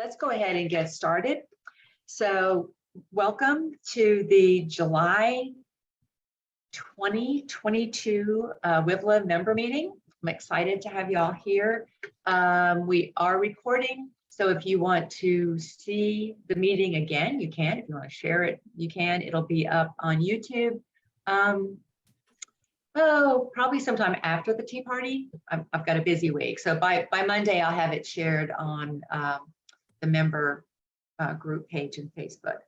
let's go ahead and get started. So welcome to the July 2022 WiVLA member meeting. I'm excited to have you all here. We are recording, so if you want to see the meeting again, you can. If you want to share it, you can. It'll be up on YouTube. Oh, probably sometime after the tea party. I've got a busy week, so by Monday I'll have it shared on the member group page in Facebook.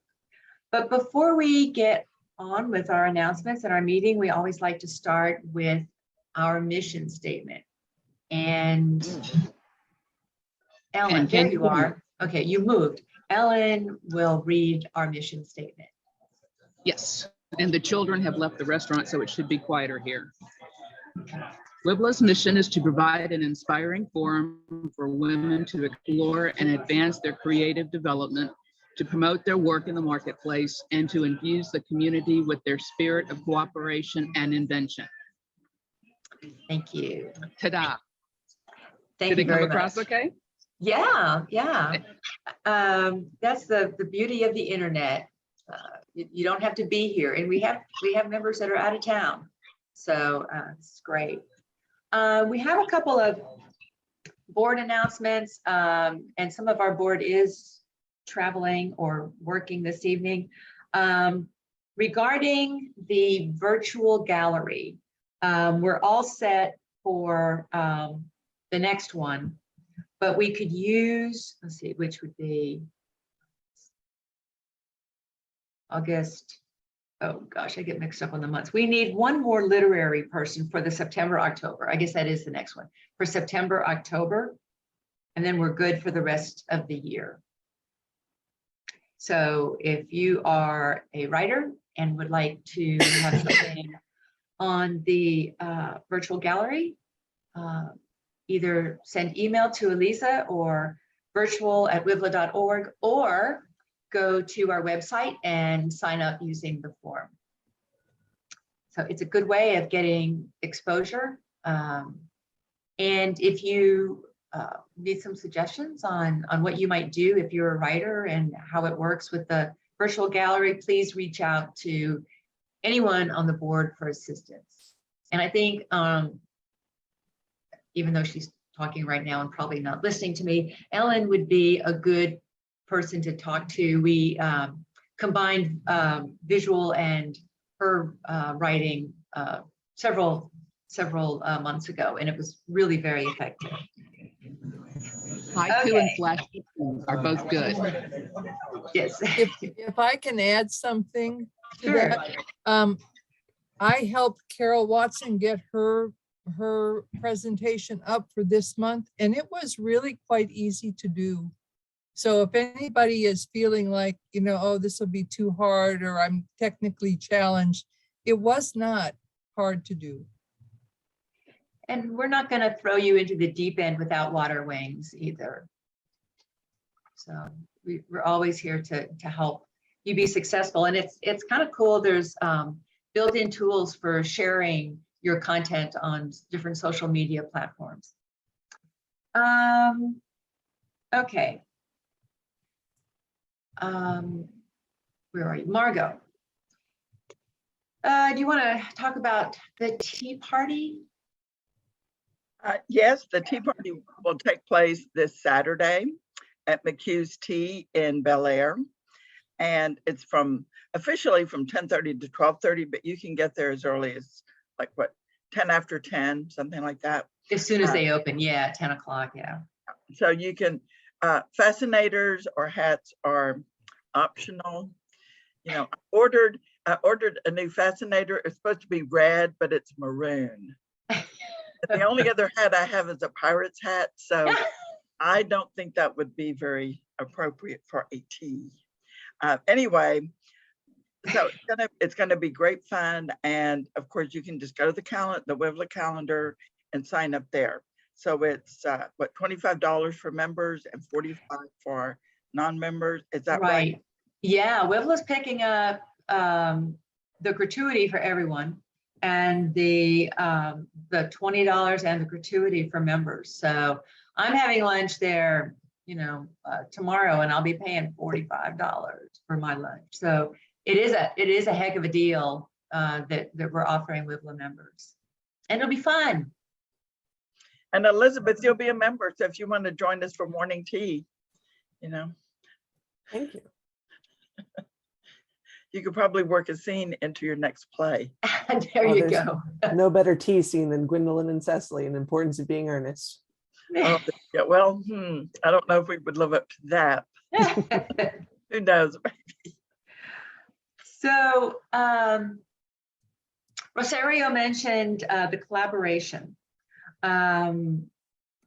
But before we get on with our announcements and our meeting, we always like to start with our mission statement. And Ellen, there you are. Okay, you moved. Ellen will read our mission statement. Yes, and the children have left the restaurant, so it should be quieter here. WiVLA's mission is to provide an inspiring forum for women to explore and advance their creative development, to promote their work in the marketplace, and to infuse the community with their spirit of cooperation and invention. Thank you. Ta-da. Thank you very much. Did it come across okay? Yeah. That's the beauty of the internet. You don't have to be here, and we have members that are out of town, so it's great. We have a couple of board announcements, and some of our board is traveling or working this evening. Regarding the virtual gallery, we're all set for the next one, but we could use, let's see, which would be August. Oh gosh, I get mixed up on the months. We need one more literary person for the September, October. I guess that is the next one for September, October, and then we're good for the rest of the year. So if you are a writer and would like to have something on the virtual gallery, either send email to Elisa or virtual@wivla.org, or go to our website and sign up using the form. So it's a good way of getting exposure. And if you need some suggestions on what you might do if you're a writer and how it works with the virtual gallery, please reach out to anyone on the board for assistance. And I think, even though she's talking right now and probably not listening to me, Ellen would be a good person to talk to. We combined visual and her writing several months ago, and it was really very effective. Haiku and flash are both good. Yes. If I can add something to Sure. that, I helped Carol Watson get her presentation up for this month, and it was really quite easy to do. So if anybody is feeling like, oh, this will be too hard, or I'm technically challenged, it was not hard to do. And we're not going to throw you into the deep end without water wings either. So we're always here to help you be successful. And it's kind of cool. There's built-in tools for sharing your content on different social media platforms. Okay. Where are you? Margot. Do you want to talk about the tea party? Yes, the tea party will take place this Saturday at McHugh's Tea in Bel Air. And it's officially from 10:30 to 12:30, but you can get there as early as 10 after 10, something like that. As soon as they open, yeah, 10 o'clock, yeah. So you can, fascinators or hats are optional. I ordered a new fascinator. It's supposed to be red, but it's maroon. The only other hat I have is a pirate's hat, so I don't think that would be very appropriate for a tea. Anyway, so it's gonna be great fun, and of course you can just go to the WiVLA calendar and sign up there. So it's $25 for members and $45 for non-members. Is that right? Yeah, WiVLA's picking up the gratuity for everyone, and the $20 and the gratuity for members. So I'm having lunch there tomorrow, and I'll be paying $45 for my lunch. So it is a heck of a deal that we're offering WiVLA members, and it'll be fun. And Elizabeth, you'll be a member, so if you want to join us for morning tea, Thank you. you could probably work a scene into your next play. There Oh, you there's go. No better tea scene than Gwendolyn and Cecily and the importance of being earnest. Oh, yeah, well, I don't know if we would live up to that. Who knows? So Rosario mentioned the collaboration.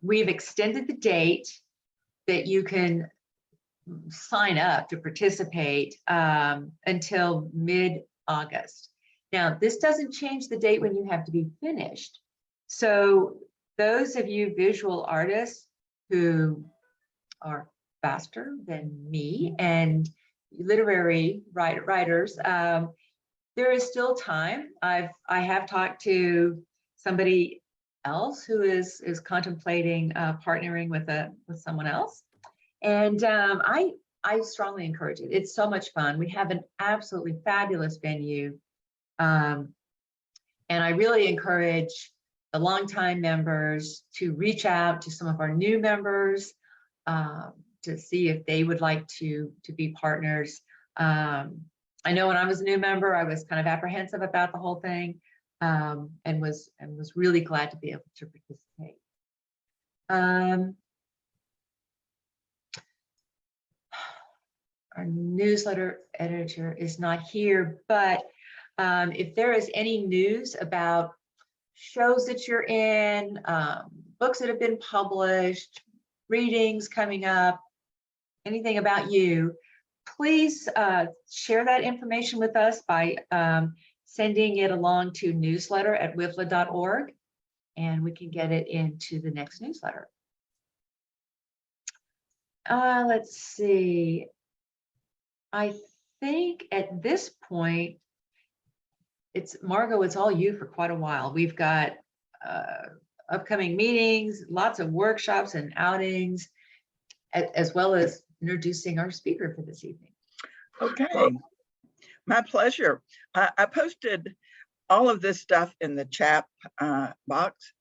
We've extended the date that you can sign up to participate until mid-August. Now, this doesn't change the date when you have to be finished. So those of you visual artists who are faster than me and literary writers, there is still time. I have talked to somebody else who is contemplating partnering with someone else, and I strongly encourage it. It's so much fun. We have an absolutely fabulous venue, and I really encourage the longtime members to reach out to some of our new members to see if they would like to be partners. I know when I was a new member, I was kind of apprehensive about the whole thing, and was really glad to be able to participate. Our newsletter editor is not here, but if there is any news about shows that you're in, books that have been published, readings coming up, anything about you, please share that information with us by sending it along to newsletter@wivla.org, and we can get it into the next newsletter. Let's see. I think at this point, Margot, it's all you for quite a while. We've got upcoming meetings, lots of workshops and outings, as well as introducing our speaker for this evening. Okay, my pleasure. I posted all of this stuff in the chat box,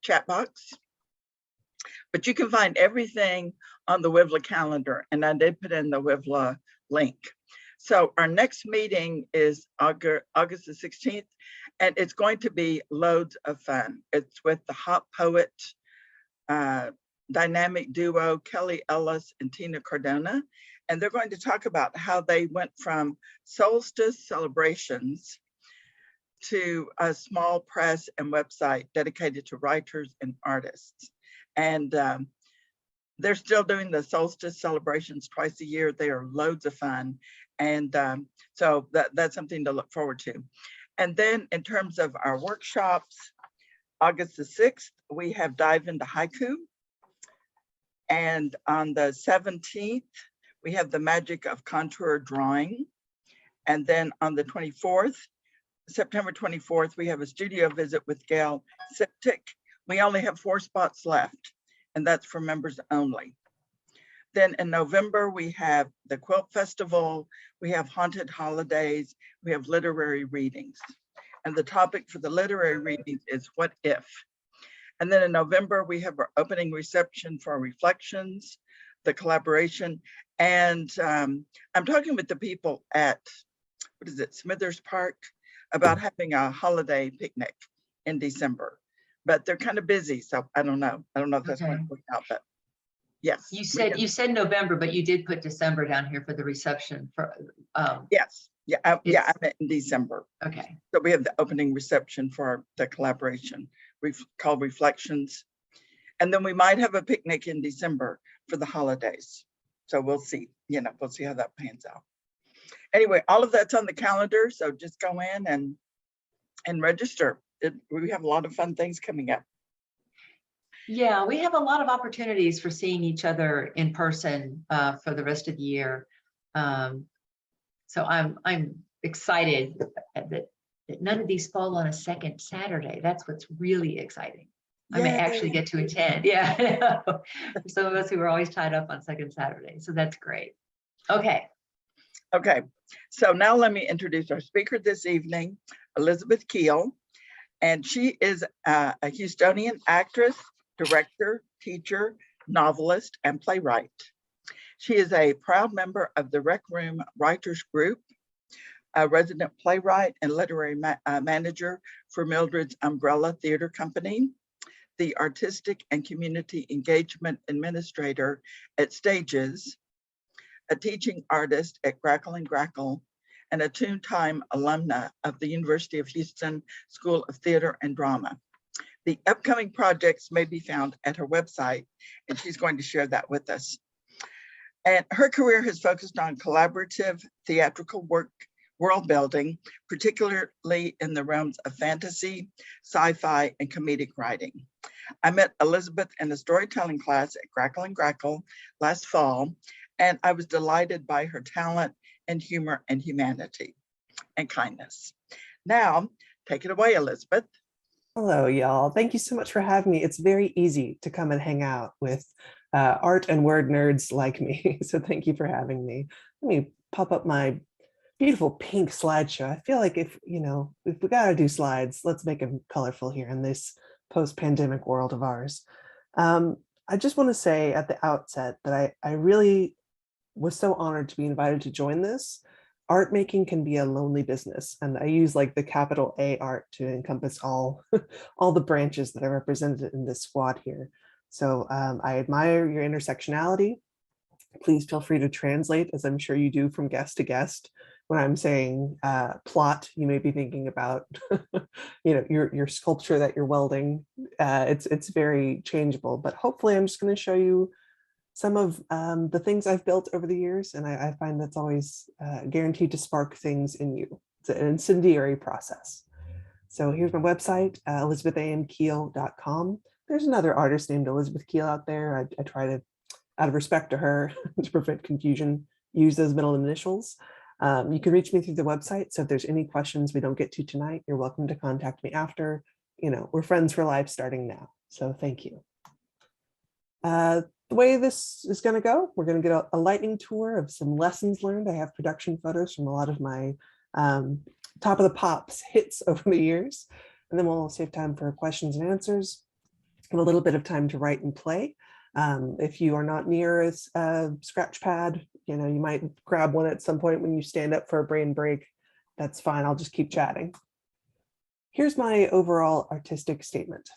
but you can find everything on the WiVLA calendar, and I did put in the WiVLA link. So our next meeting is August the 16th, and it's going to be loads of fun. It's with the Hot Poet dynamic duo, Kelly Ellis and Tina Cardona. And they're going to talk about how they went from solstice celebrations to a small press and website dedicated to writers and artists. And they're still doing the solstice celebrations twice a year. They are loads of fun. And so that's something to look forward to. And then in terms of our workshops, August the 6th, we have Dive into Haiku. And on the 17th, we have the Magic of Contour Drawing. And then on the 24th, September 24th, we have a studio visit with Gail Siptic. We only have 4 spots left, and that's for members only. Then in November, we have the Quilt Festival, we have Haunted Holidays, we have literary readings. And the topic for the literary readings is What If? And then in November, we have our opening reception for Reflections, the collaboration. And I'm talking with the people at, what is it, Smithers Park, about having a holiday picnic in December. But they're kind of busy, so I don't know. I don't know if that's going to work out, but yes. You said November, but you did put December down here for the reception for. Yes, yeah, I meant in December. Okay. So we have the opening reception for the collaboration called Reflections. And then we might have a picnic in December for the holidays. So we'll see, we'll see how that pans out. Anyway, all of that's on the calendar. So just go in and register. We have a lot of fun things coming up. Yeah, we have a lot of opportunities for seeing each other in person for the rest of the year. So I'm excited that none of these fall on a second Saturday. That's what's really exciting. I may actually Yay. get to attend. Yeah. For some of us who were always tied up on second Saturday. So that's great. Okay. Okay, so now let me introduce our speaker this evening, Elizabeth Keel. And she is a Houstonian actress, director, teacher, novelist, and playwright. She is a proud member of the Rec Room Writers Group, a resident playwright and literary manager for Mildred's Umbrella Theater Company, the artistic and community engagement administrator at Stages, a teaching artist at Grackle and Grackle, and a two-time alumna of the University of Houston School of Theater and Drama. The upcoming projects may be found at her website, and she's going to share that with us. And her career has focused on collaborative theatrical world building, particularly in the realms of fantasy, sci-fi, and comedic writing. I met Elizabeth in a storytelling class at Grackle and Grackle last fall, and I was delighted by her talent and humor and humanity and kindness. Now, take it away, Elizabeth. Hello, y'all. Thank you so much for having me. It's very easy to come and hang out with art and word nerds like me. So thank you for having me. Let me pop up my beautiful pink slideshow. I feel like if we gotta do slides, let's make them colorful here in this post-pandemic world of ours. I just want to say at the outset that I really was so honored to be invited to join this. Art making can be a lonely business, and I use like the capital A art to encompass all all the branches that are represented in this squad here. So I admire your intersectionality. Please feel free to translate, as I'm sure you do from guest to guest. When I'm saying plot, you may be thinking about your sculpture that you're welding. It's very changeable, but hopefully I'm just going to show you some of the things I've built over the years, and I find that's always guaranteed to spark things in you. It's an incendiary process. So here's my website, elizabethamkeel.com. There's another artist named Elizabeth Keel out there. I try to, out of respect to her, to prevent confusion, use those middle initials. You can reach me through the website. So if there's any questions we don't get to tonight, you're welcome to contact me after. We're friends for life starting now. So thank you. The way this is going to go, we're going to get a lightning tour of some lessons learned. I have production photos from a lot of my top of the pops hits over the years, and then we'll save time for questions and answers and a little bit of time to write and play. If you are not near a scratch pad, you might grab one at some point when you stand up for a brain break. That's fine. I'll just keep chatting. Here's my overall artistic statement.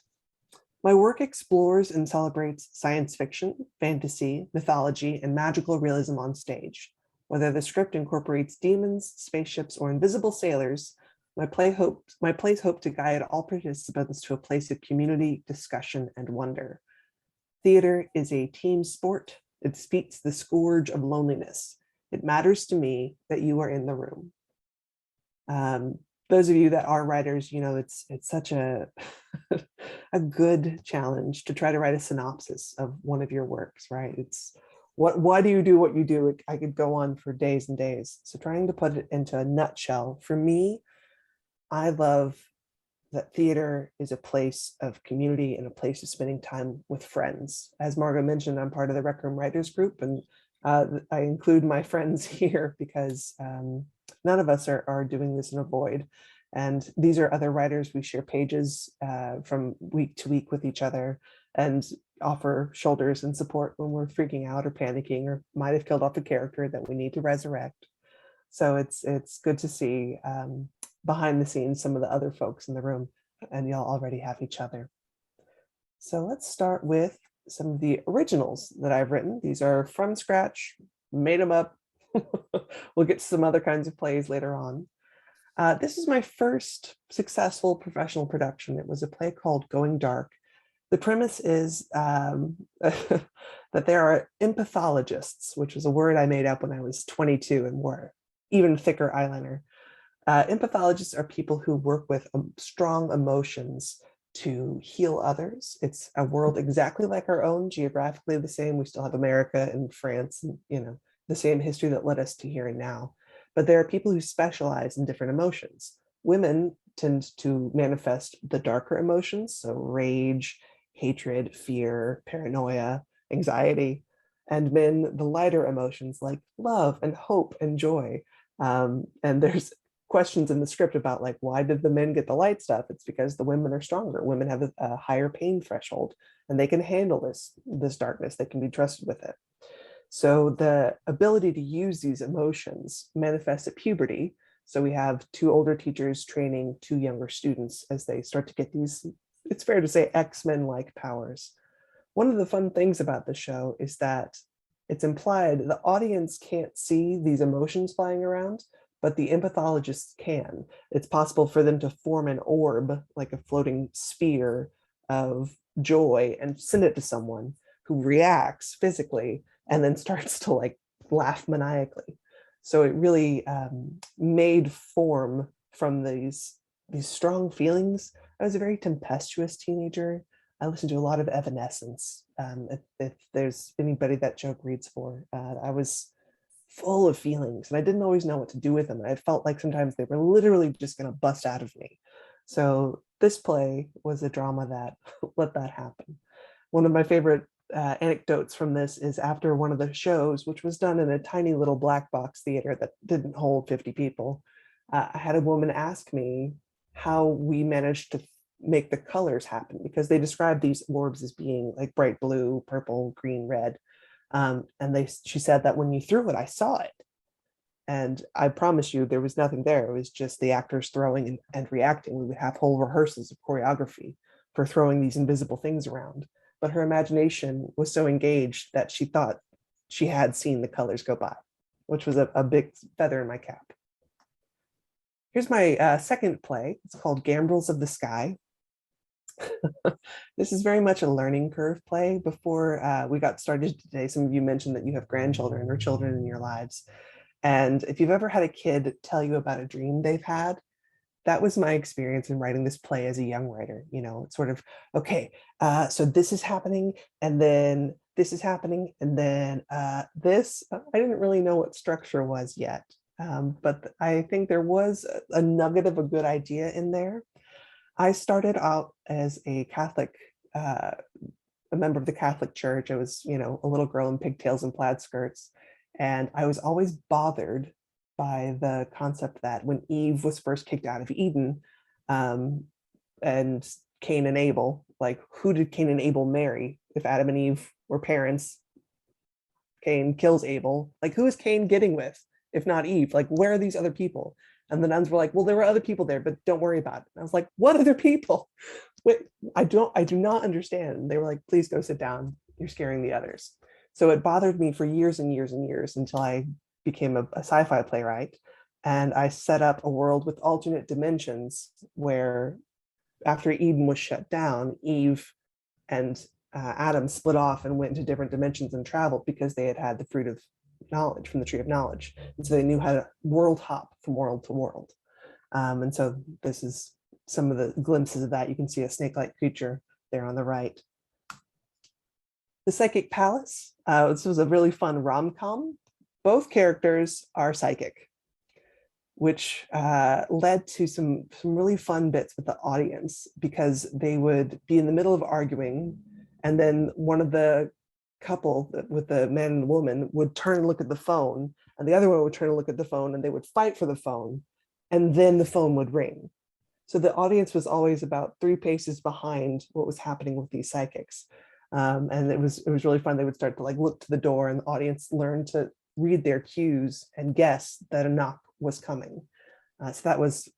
My work explores and celebrates science fiction, fantasy, mythology, and magical realism on stage. Whether the script incorporates demons, spaceships, or invisible sailors, my plays hope to guide all participants to a place of community, discussion, and wonder. Theater is a team sport. It speaks the scourge of loneliness. It matters to me that you are in the room. Those of you that are writers, it's such a good challenge to try to write a synopsis of one of your works, right? It's why do you do what you do? I could go on for days and days. So trying to put it into a nutshell, for me, I love that theater is a place of community and a place of spending time with friends. As Margot mentioned, I'm part of the Rec Room Writers Group, and I include my friends here because none of us are doing this in a void. And these are other writers. We share pages from week to week with each other and offer shoulders and support when we're freaking out or panicking or might have killed off a character that we need to resurrect. So it's good to see behind the scenes some of the other folks in the room, and y'all already have each other. So let's start with some of the originals that I've written. These are from scratch, made them up. We'll get to some other kinds of plays later on. This is my first successful professional production. It was a play called Going Dark. The premise is that there are empathologists, which was a word I made up when I was 22 and wore even thicker eyeliner. Empathologists are people who work with strong emotions to heal others. It's a world exactly like our own, geographically the same. We still have America and France, and the same history that led us to here and now. But there are people who specialize in different emotions. Women tend to manifest the darker emotions, so rage, hatred, fear, paranoia, anxiety, and men, the lighter emotions like love and hope and joy. And there's questions in the script about like, why did the men get the light stuff? It's because the women are stronger. Women have a higher pain threshold and they can handle this darkness. They can be trusted with it. So the ability to use these emotions manifests at puberty. So we have two older teachers training two younger students as they start to get these, it's fair to say, X-Men-like powers. One of the fun things about the show is that it's implied the audience can't see these emotions flying around, but the empathologists can. It's possible for them to form an orb, like a floating sphere of joy, and send it to someone who reacts physically and then starts to like laugh maniacally. So it really made form from these strong feelings. I was a very tempestuous teenager. I listened to a lot of Evanescence. If there's anybody that joke reads for, I was full of feelings and I didn't always know what to do with them. I felt like sometimes they were literally just going to bust out of me. So this play was a drama that let that happen. One of my favorite anecdotes from this is after one of the shows, which was done in a tiny little black box theater that didn't hold 50 people, I had a woman ask me how we managed to make the colors happen, because they described these orbs as being like bright blue, purple, green, red. And she said that when you threw it, I saw it. And I promise you, there was nothing there. It was just the actors throwing and reacting. We would have whole rehearsals of choreography for throwing these invisible things around. But her imagination was so engaged that she thought she had seen the colors go by, which was a big feather in my cap. Here's my second play. It's called Gambrels of the Sky. This is very much a learning curve play. Before we got started today, some of you mentioned that you have grandchildren or children in your lives. And if you've ever had a kid tell you about a dream they've had, that was my experience in writing this play as a young writer. You know, it's sort of, okay, so this is happening, and then this is happening, and then this. I didn't really know what structure was yet, but I think there was a nugget of a good idea in there. I started out as a Catholic, a member of the Catholic Church. I was, you know, a little girl in pigtails and plaid skirts, and I was always bothered by the concept that when Eve was first kicked out of Eden, and Cain and Abel, like, who did Cain and Abel marry? If Adam and Eve were parents, Cain kills Abel. Like, who is Cain getting with, if not Eve? Like, where are these other people? And the nuns were like, well, there were other people there, but don't worry about it. And I was like, what other people? Wait, I do not understand. And they were like, please go sit down. You're scaring the others. So it bothered me for years and years and years until I became a sci-fi playwright. And I set up a world with alternate dimensions where after Eden was shut down, Eve and Adam split off and went into different dimensions and traveled because they had had the fruit of knowledge from the tree of knowledge. And so they knew how to world hop from world to world. And so this is some of the glimpses of that. You can see a snake-like creature there on the right. The Psychic Palace. This was a really fun rom-com. Both characters are psychic, which led to some really fun bits with the audience, because they would be in the middle of arguing, and then one of the couple with the man and the woman would turn and look at the phone, and the other one would turn and look at the phone, and they would fight for the phone, and then the phone would ring. So the audience was always about 3 paces behind what was happening with these psychics. And it was really fun. They would start to like look to the door, and the audience learned to read their cues and guess that a knock was coming. So that was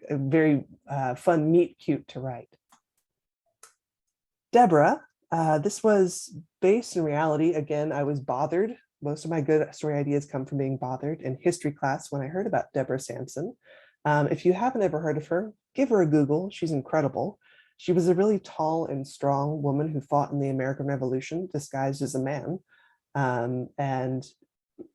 a very fun meet cute to write. Deborah. This was based in reality. Again, I was bothered. Most of my good story ideas come from being bothered in history class when I heard about Deborah Sampson. If you haven't ever heard of her, give her a Google. She's incredible. She was a really tall and strong woman who fought in the American Revolution disguised as a man. And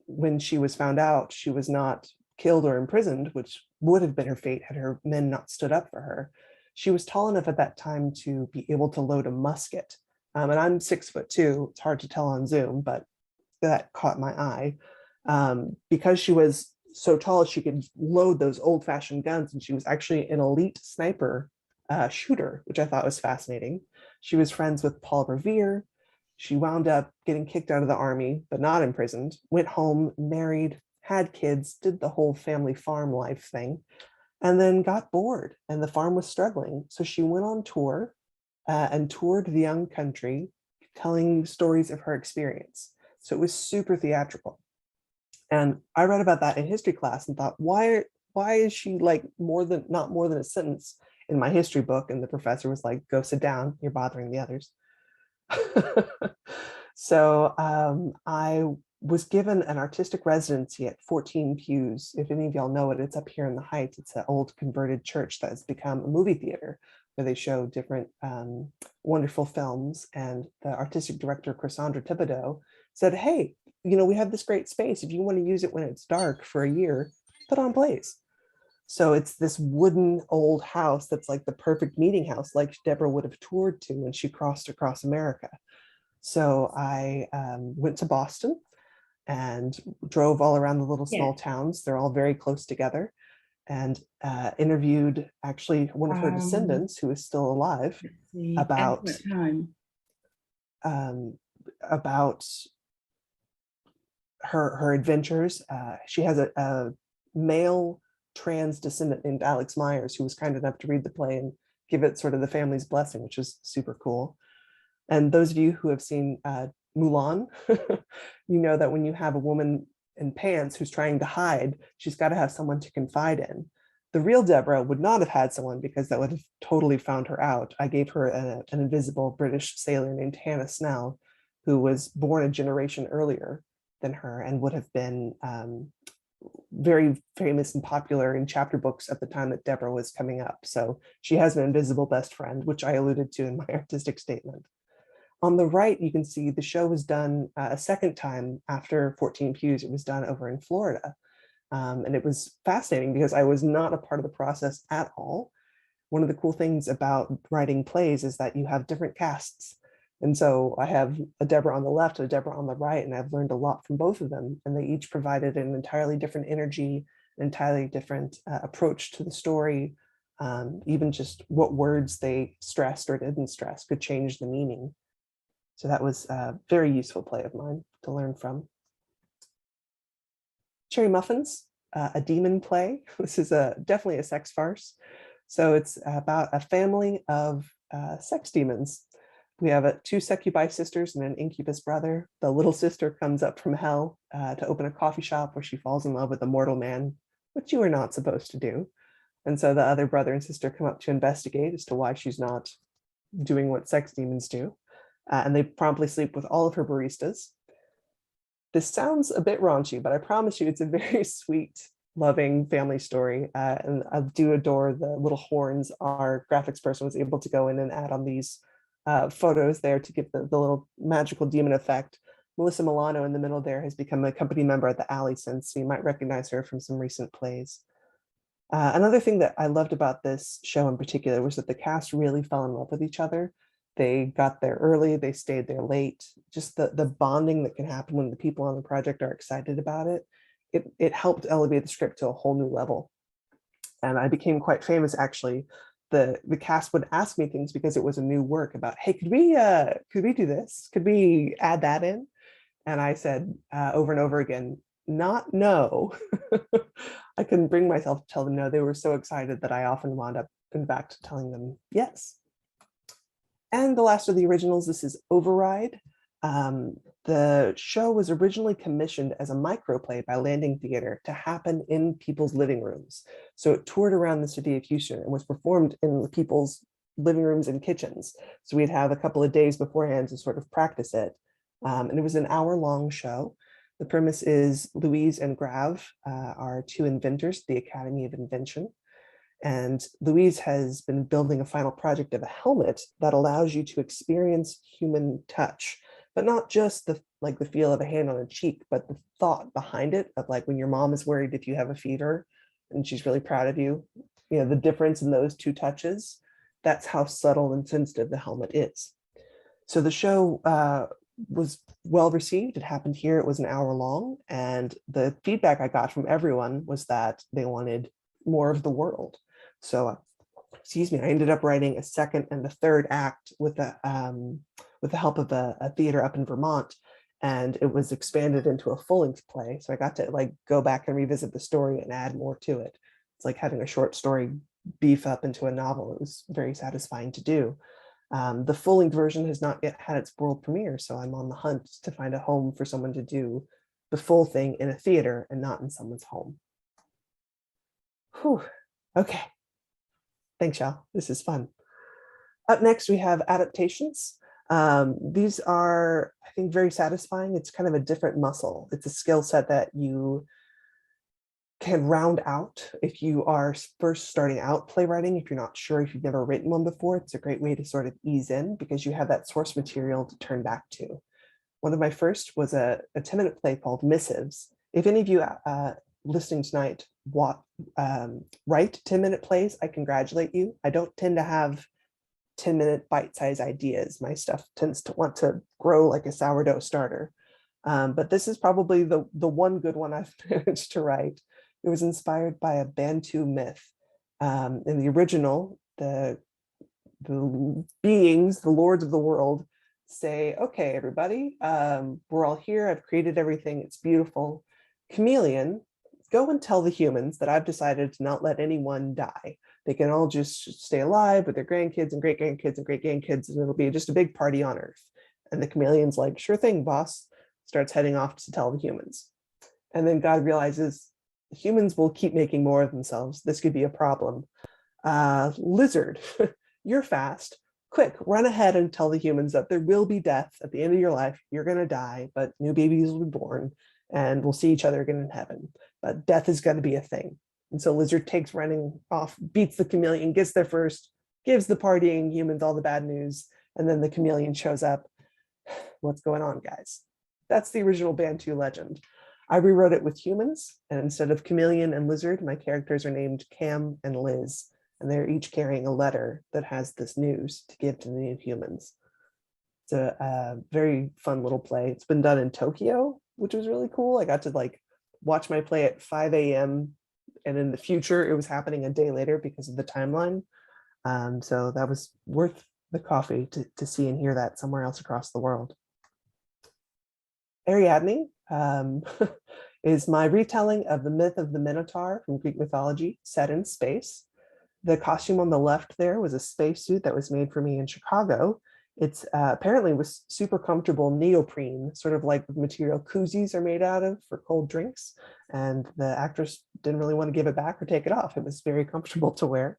when she was found out, she was not killed or imprisoned, which would have been her fate had her men not stood up for her. She was tall enough at that time to be able to load a musket. And I'm 6'2". It's hard to tell on Zoom, but that caught my eye. Because she was so tall, she could load those old-fashioned guns, and she was actually an elite sniper shooter, which I thought was fascinating. She was friends with Paul Revere. She wound up getting kicked out of the army, but not imprisoned, went home, married, had kids, did the whole family farm life thing, and then got bored and the farm was struggling. So she went on tour and toured the young country, telling stories of her experience. So it was super theatrical. And I read about that in history class and thought, why is she like not more than a sentence in my history book? And the professor was like, go sit down, you're bothering the others. So I was given an artistic residency at 14 Pews. If any of y'all know it, it's up here in the Heights. It's an old converted church that has become a movie theater where they show different wonderful films. And the artistic director, Cassandra Thibodeau, said, hey, we have this great space. If you want to use it when it's dark for a year, put on plays. So it's this wooden old house that's like the perfect meeting house, like Deborah would have toured to when she crossed across America. So I went to Boston and drove all around the little small towns. They're all very close together, and interviewed actually one of her descendants who is still alive about her adventures. She has a male trans descendant named Alex Myers, who was kind enough to read the play and give it sort of the family's blessing, which was super cool. And those of you who have seen Mulan, you know that when you have a woman in pants who's trying to hide, she's got to have someone to confide in. The real Deborah would not have had someone, because that would have totally found her out. I gave her an invisible British sailor named Hannah Snell, who was born a generation earlier than her and would have been very famous and popular in chapter books at the time that Deborah was coming up. So she has an invisible best friend, which I alluded to in my artistic statement. On the right, you can see the show was done a second time after 14 Pews. It was done over in Florida. And it was fascinating because I was not a part of the process at all. One of the cool things about writing plays is that you have different casts. And so I have a Deborah on the left and a Deborah on the right, and I've learned a lot from both of them. And they each provided an entirely different energy, an entirely different approach to the story. Even just what words they stressed or didn't stress could change the meaning. So that was a very useful play of mine to learn from. Cherry Muffins, a demon play. This is definitely a sex farce. So it's about a family of sex demons. We have two succubi sisters and an incubus brother. The little sister comes up from hell to open a coffee shop where she falls in love with a mortal man, which you are not supposed to do. And so the other brother and sister come up to investigate as to why she's not doing what sex demons do. And they promptly sleep with all of her baristas. This sounds a bit raunchy, but I promise you it's a very sweet, loving family story. And I do adore the little horns our graphics person was able to go in and add on these photos there to give the little magical demon effect. Melissa Milano in the middle there has become a company member at the Alley since, so you might recognize her from some recent plays. Another thing that I loved about this show in particular was that the cast really fell in love with each other. They got there early, they stayed there late. Just the bonding that can happen when the people on the project are excited about it. It helped elevate the script to a whole new level. And I became quite famous, actually. The cast would ask me things because it was a new work about, hey, could we do this? Could we add that in? And I said over and over again, not no. I couldn't bring myself to tell them no. They were so excited that I often wound up, in fact, telling them yes. And the last of the originals, this is Override. The show was originally commissioned as a microplay by Landing Theater to happen in people's living rooms. So it toured around the city of Houston and was performed in people's living rooms and kitchens. So we'd have a couple of days beforehand to sort of practice it. And it was an hour-long show. The premise is Louise and Grav are two inventors at the Academy of Invention. And Louise has been building a final project of a helmet that allows you to experience human touch, but not just the feel of a hand on a cheek, but the thought behind it of like when your mom is worried if you have a fever and she's really proud of you, the difference in those two touches, that's how subtle and sensitive the helmet is. So the show was well received. It happened here. It was an hour long. And the feedback I got from everyone was that they wanted more of the world. So excuse me, I ended up writing a second and a third act with the help of a theater up in Vermont, and it was expanded into a full-length play. So I got to like go back and revisit the story and add more to it. It's like having a short story beef up into a novel. It was very satisfying to do. The full-length version has not yet had its world premiere, so I'm on the hunt to find a home for someone to do the full thing in a theater and not in someone's home. Whew. Okay. Thanks, y'all. This is fun. Up next, we have adaptations. These are, I think, very satisfying. It's kind of a different muscle. It's a skill set that you can round out if you are first starting out playwriting. If you're not sure, if you've never written one before, it's a great way to sort of ease in because you have that source material to turn back to. One of my first was a 10-minute play called Missives. If any of you listening tonight write 10-minute plays, I congratulate you. I don't tend to have 10-minute bite-sized ideas. My stuff tends to want to grow like a sourdough starter. But this is probably the one good one I've managed to write. It was inspired by a Bantu myth. In the original, the beings, the lords of the world, say, okay, everybody, we're all here. I've created everything. It's beautiful. Chameleon, go and tell the humans that I've decided to not let anyone die. They can all just stay alive with their grandkids and great-grandkids and great-grandkids, and it'll be just a big party on Earth. And the chameleon's like, sure thing, boss, starts heading off to tell the humans. And then God realizes humans will keep making more of themselves. This could be a problem. Lizard, you're fast. Quick, run ahead and tell the humans that there will be death at the end of your life. You're going to die, but new babies will be born and we'll see each other again in heaven. But death is going to be a thing. And so Lizard takes running off, beats the chameleon, gets there first, gives the partying humans all the bad news, and then the chameleon shows up. What's going on, guys? That's the original Bantu legend. I rewrote it with humans, and instead of chameleon and lizard, my characters are named Cam and Liz, and they're each carrying a letter that has this news to give to the new humans. It's a very fun little play. It's been done in Tokyo, which was really cool. I got to like watch my play at 5 a.m. and in the future it was happening a day later because of the timeline. So that was worth the coffee to see and hear that somewhere else across the world. Ariadne is my retelling of the myth of the Minotaur from Greek mythology set in space. The costume on the left there was a spacesuit that was made for me in Chicago. It's apparently was super comfortable neoprene, sort of like the material koozies are made out of for cold drinks. And the actress didn't really want to give it back or take it off. It was very comfortable to wear.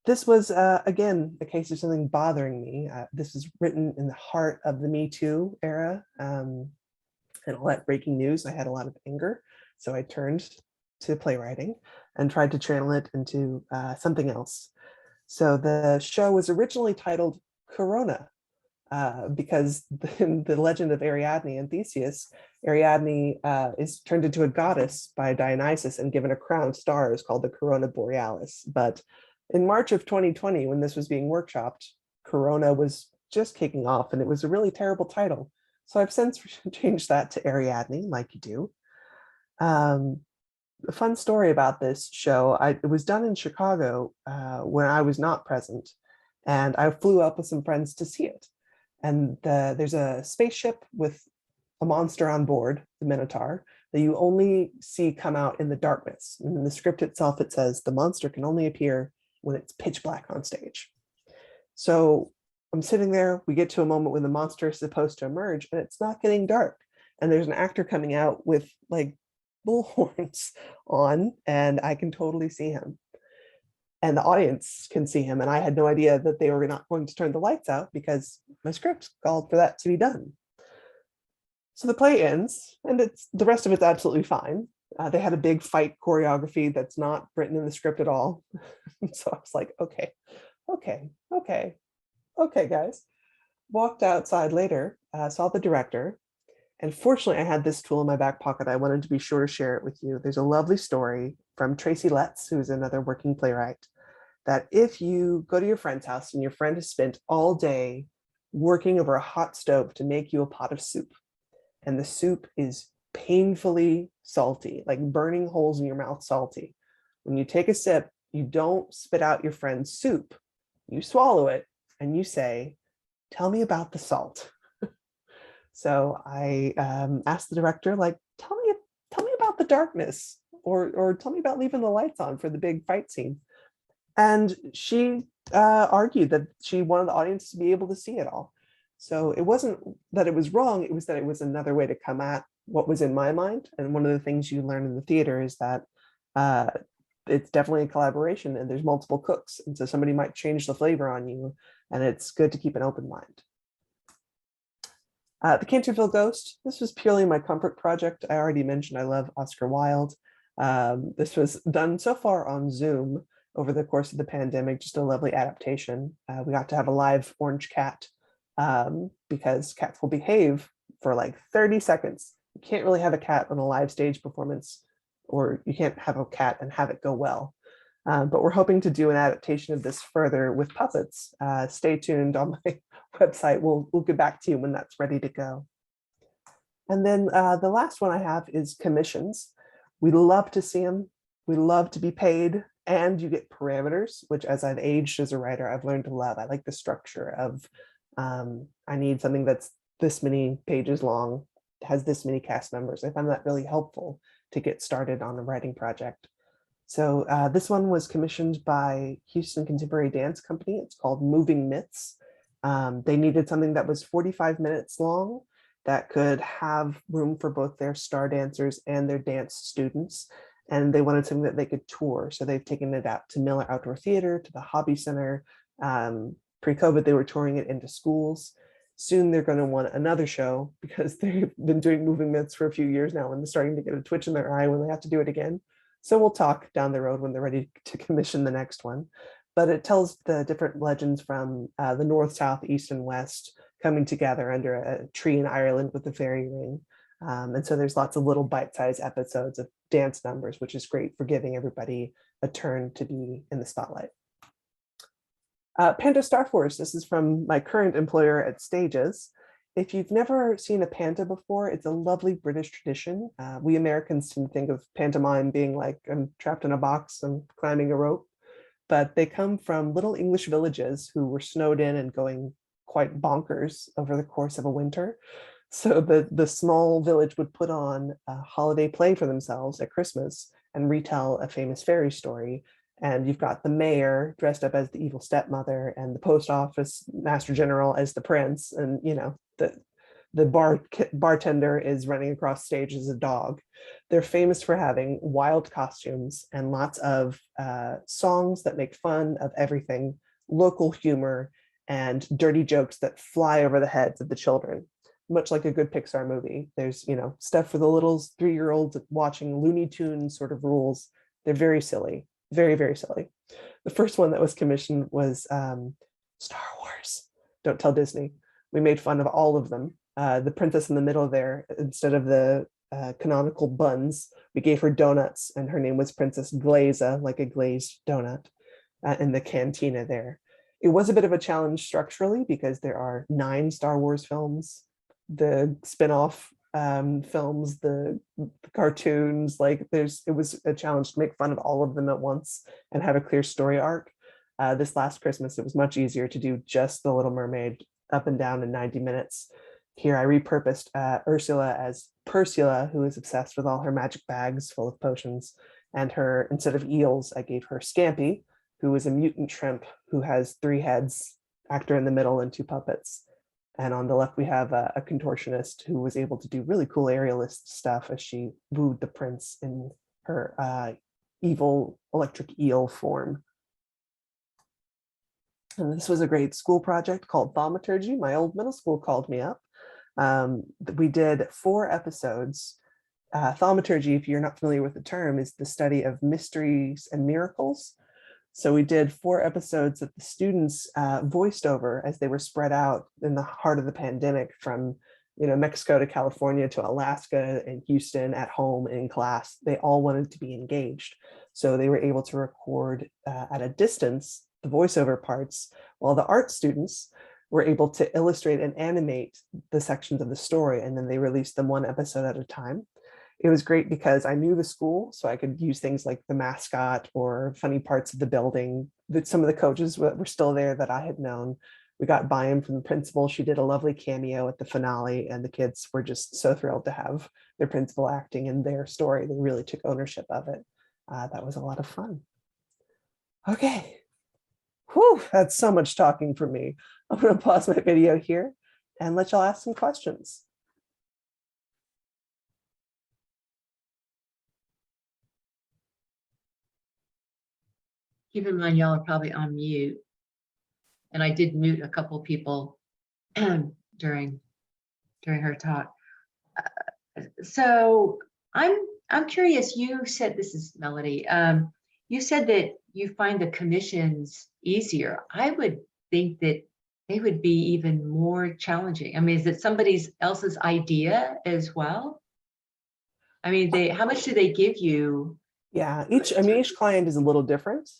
This was, again, a case of something bothering me. This was written in the heart of the Me Too era and all that breaking news. I had a lot of anger. So I turned to playwriting and tried to channel it into something else. So the show was originally titled Corona, because in the legend of Ariadne and Theseus, Ariadne is turned into a goddess by Dionysus and given a crown of stars called the Corona Borealis. But in March of 2020, when this was being workshopped, Corona was just kicking off and it was a really terrible title. So I've since changed that to Ariadne, like you do. A fun story about this show, it was done in Chicago when I was not present. And I flew up with some friends to see it. And there's a spaceship with a monster on board, the Minotaur, that you only see come out in the darkness. And in the script itself, it says the monster can only appear when it's pitch black on stage. So I'm sitting there, we get to a moment when the monster is supposed to emerge and it's not getting dark. And there's an actor coming out with like bull horns on, and I can totally see him. And the audience can see him. And I had no idea that they were not going to turn the lights out because my script called for that to be done. So the play ends and the rest of it's absolutely fine. They had a big fight choreography that's not written in the script at all. So I was like, okay, guys. Walked outside later, saw the director. And fortunately, I had this tool in my back pocket. I wanted to be sure to share it with you. There's a lovely story from Tracy Letts, who's another working playwright, that if you go to your friend's house and your friend has spent all day working over a hot stove to make you a pot of soup, and the soup is painfully salty, like burning holes in your mouth salty. When you take a sip, You don't spit out your friend's soup. You swallow it and you say, tell me about the salt. So I asked the director, like, tell me about the darkness, or tell me about leaving the lights on for the big fight scene. And she argued that she wanted the audience to be able to see it all. So it wasn't that it was wrong, it was that it was another way to come at what was in my mind. And one of the things you learn in the theater is that it's definitely a collaboration and there's multiple cooks. And so somebody might change the flavor on you, and it's good to keep an open mind. The Canterville Ghost, this was purely my comfort project. I already mentioned I love Oscar Wilde. This was done so far on Zoom over the course of the pandemic, just a lovely adaptation. We got to have a live orange cat because cats will behave for like 30 seconds. You can't really have a cat on a live stage performance, or you can't have a cat and have it go well. But we're hoping to do an adaptation of this further with puppets. Stay tuned on my website. We'll get back to you when that's ready to go. And then the last one I have is commissions. We love to see them. We love to be paid, and you get parameters, which as I've aged as a writer, I've learned to love. I like the structure of, I need something that's this many pages long, has this many cast members. I find that really helpful to get started on a writing project. So this one was commissioned by Houston Contemporary Dance Company. It's called Moving Myths. They needed something that was 45 minutes long, that could have room for both their star dancers and their dance students. And they wanted something that they could tour. So they've taken it out to Miller Outdoor Theater, to the Hobby Center. Pre-COVID, they were touring it into schools. Soon they're going to want another show because they've been doing Moving Myths for a few years now, and they're starting to get a twitch in their eye when they have to do it again. So we'll talk down the road when they're ready to commission the next one. But it tells the different legends from the north, south, east, and west coming together under a tree in Ireland with a fairy ring. And so there's lots of little bite-sized episodes of dance numbers, which is great for giving everybody a turn to be in the spotlight. Panda Star Force, this is from my current employer at Stages. If you've never seen a panda before, it's a lovely British tradition. We Americans tend to think of pantomime being like, I'm trapped in a box and climbing a rope, but they come from little English villages who were snowed in and going quite bonkers over the course of a winter. So the small village would put on a holiday play for themselves at Christmas and retell a famous fairy story. And you've got the mayor dressed up as the evil stepmother, and the post office master general as the prince, and you know, the bartender is running across stage as a dog. They're famous for having wild costumes and lots of songs that make fun of everything, local humor, and dirty jokes that fly over the heads of the children. Much like a good Pixar movie, there's, you know, stuff for the little 3-year-olds watching Looney Tunes sort of rules. They're very silly, very, very silly. The first one that was commissioned was Star Wars. Don't tell Disney. We made fun of all of them. The princess in the middle there, instead of the canonical buns, we gave her donuts, and her name was Princess Glaza, like a glazed donut, in the cantina there. It was a bit of a challenge structurally because there are 9 Star Wars films, the spin-off films, the cartoons, like it was a challenge to make fun of all of them at once and have a clear story arc. This last Christmas, it was much easier to do just The Little Mermaid up and down in 90 minutes. Here I repurposed Ursula as Persula, who is obsessed with all her magic bags full of potions, and her, instead of eels, I gave her Scampy, who is a mutant shrimp who has 3 heads, actor in the middle, and 2 puppets. And on the left, we have a contortionist who was able to do really cool aerialist stuff as she wooed the prince in her evil electric eel form. And this was a great school project called Thaumaturgy. My old middle school called me up. We did 4 episodes. Thaumaturgy, if you're not familiar with the term, is the study of mysteries and miracles. So we did 4 episodes that the students voiced over as they were spread out in the heart of the pandemic, from, you know, Mexico to California to Alaska and Houston, at home and in class. They all wanted to be engaged. So they were able to record at a distance the voiceover parts, while the art students were able to illustrate and animate the sections of the story, and then they released them 1 episode at a time. it was great because I knew the school, so I could use things like the mascot or funny parts of the building. That some of the coaches were still there that I had known. We got buy-in from the principal. She did a lovely cameo at the finale, and the kids were just so thrilled to have their principal acting in their story. They really took ownership of it. That was a lot of fun. Okay. Whew, that's so much talking for me. I'm going to pause my video here and let y'all ask some questions. Keep in mind, y'all are probably on mute. And I did mute a couple people during her talk. So I'm curious, you said, this is Melody, you said that you find the commissions easier. I would think that they would be even more challenging. I mean, is it somebody else's idea as well? I mean, how much do they give you? Yeah, each client is a little different.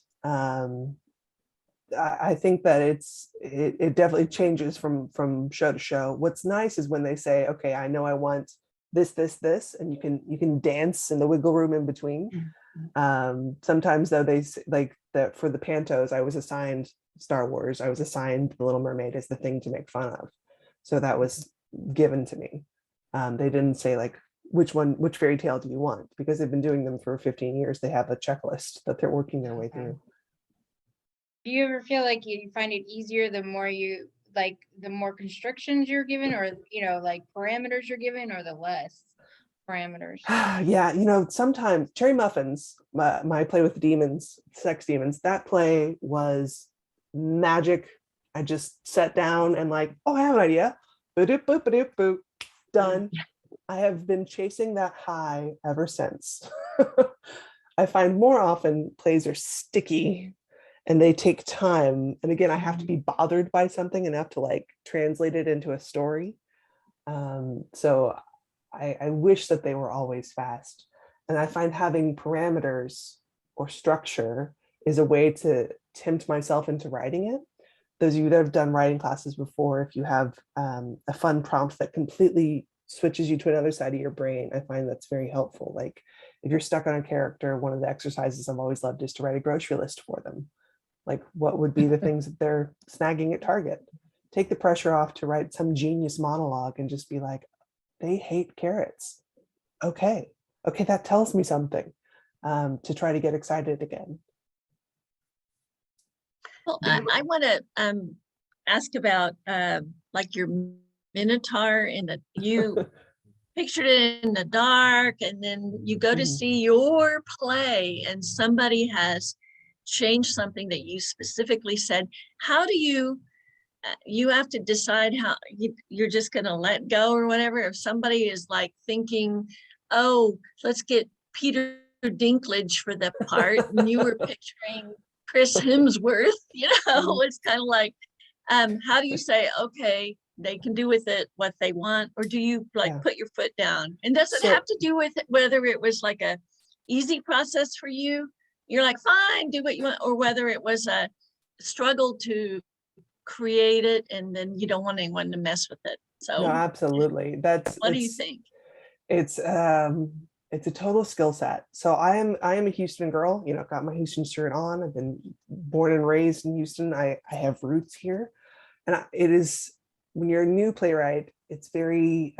I think that it definitely changes from show to show. What's nice is when they say, okay, I know I want this, and you can dance in the wiggle room in between. Sometimes though, they like that for the pantos, I was assigned Star Wars, I was assigned The Little Mermaid as the thing to make fun of. So that was given to me. They didn't say like, which fairy tale do you want? Because they've been doing them for 15 years. They have a checklist that they're working their way through. Do you ever feel like you find it easier the more you like the more constrictions you're given, or like parameters you're given, or the less parameters? Yeah, sometimes Cherry Muffins, my play with the demons, sex demons, that play was magic. I just sat down and like, oh, I have an idea. Ba-doop, boop, ba-doop, boop. Done. I have been chasing that high ever since. I find more often plays are sticky and they take time. And again, I have to be bothered by something enough to like translate it into a story. So I wish that they were always fast. And I find having parameters or structure is a way to tempt myself into writing it. Those of you that have done writing classes before, if you have a fun prompt that completely switches you to another side of your brain, I find that's very helpful. Like if you're stuck on a character, one of the exercises I've always loved is to write a grocery list for them. Like what would be the things that they're snagging at Target? Take the pressure off to write some genius monologue and just be like, they hate carrots. Okay, that tells me something, to try to get excited again. Well, I want to ask about like your Minotaur you pictured it in the dark, and then you go to see your play and somebody has changed something that you specifically said. How do you have to decide how you're just going to let go or whatever? If somebody is like thinking, oh, let's get Peter Dinklage for the part, and you were picturing Chris Hemsworth, it's kind of like, how do you say, okay, they can do with it what they want, or do you put your foot down? And does it have to do with whether it was like a easy process for you? You're like, fine, do what you want, or whether it was a struggle to create it and then you don't want anyone to mess with it. So no, absolutely. What do you think? It's a total skill set. So I am a Houston girl, got my Houston shirt on. I've been born and raised in Houston. I have roots here. And it is, when you're a new playwright, it's very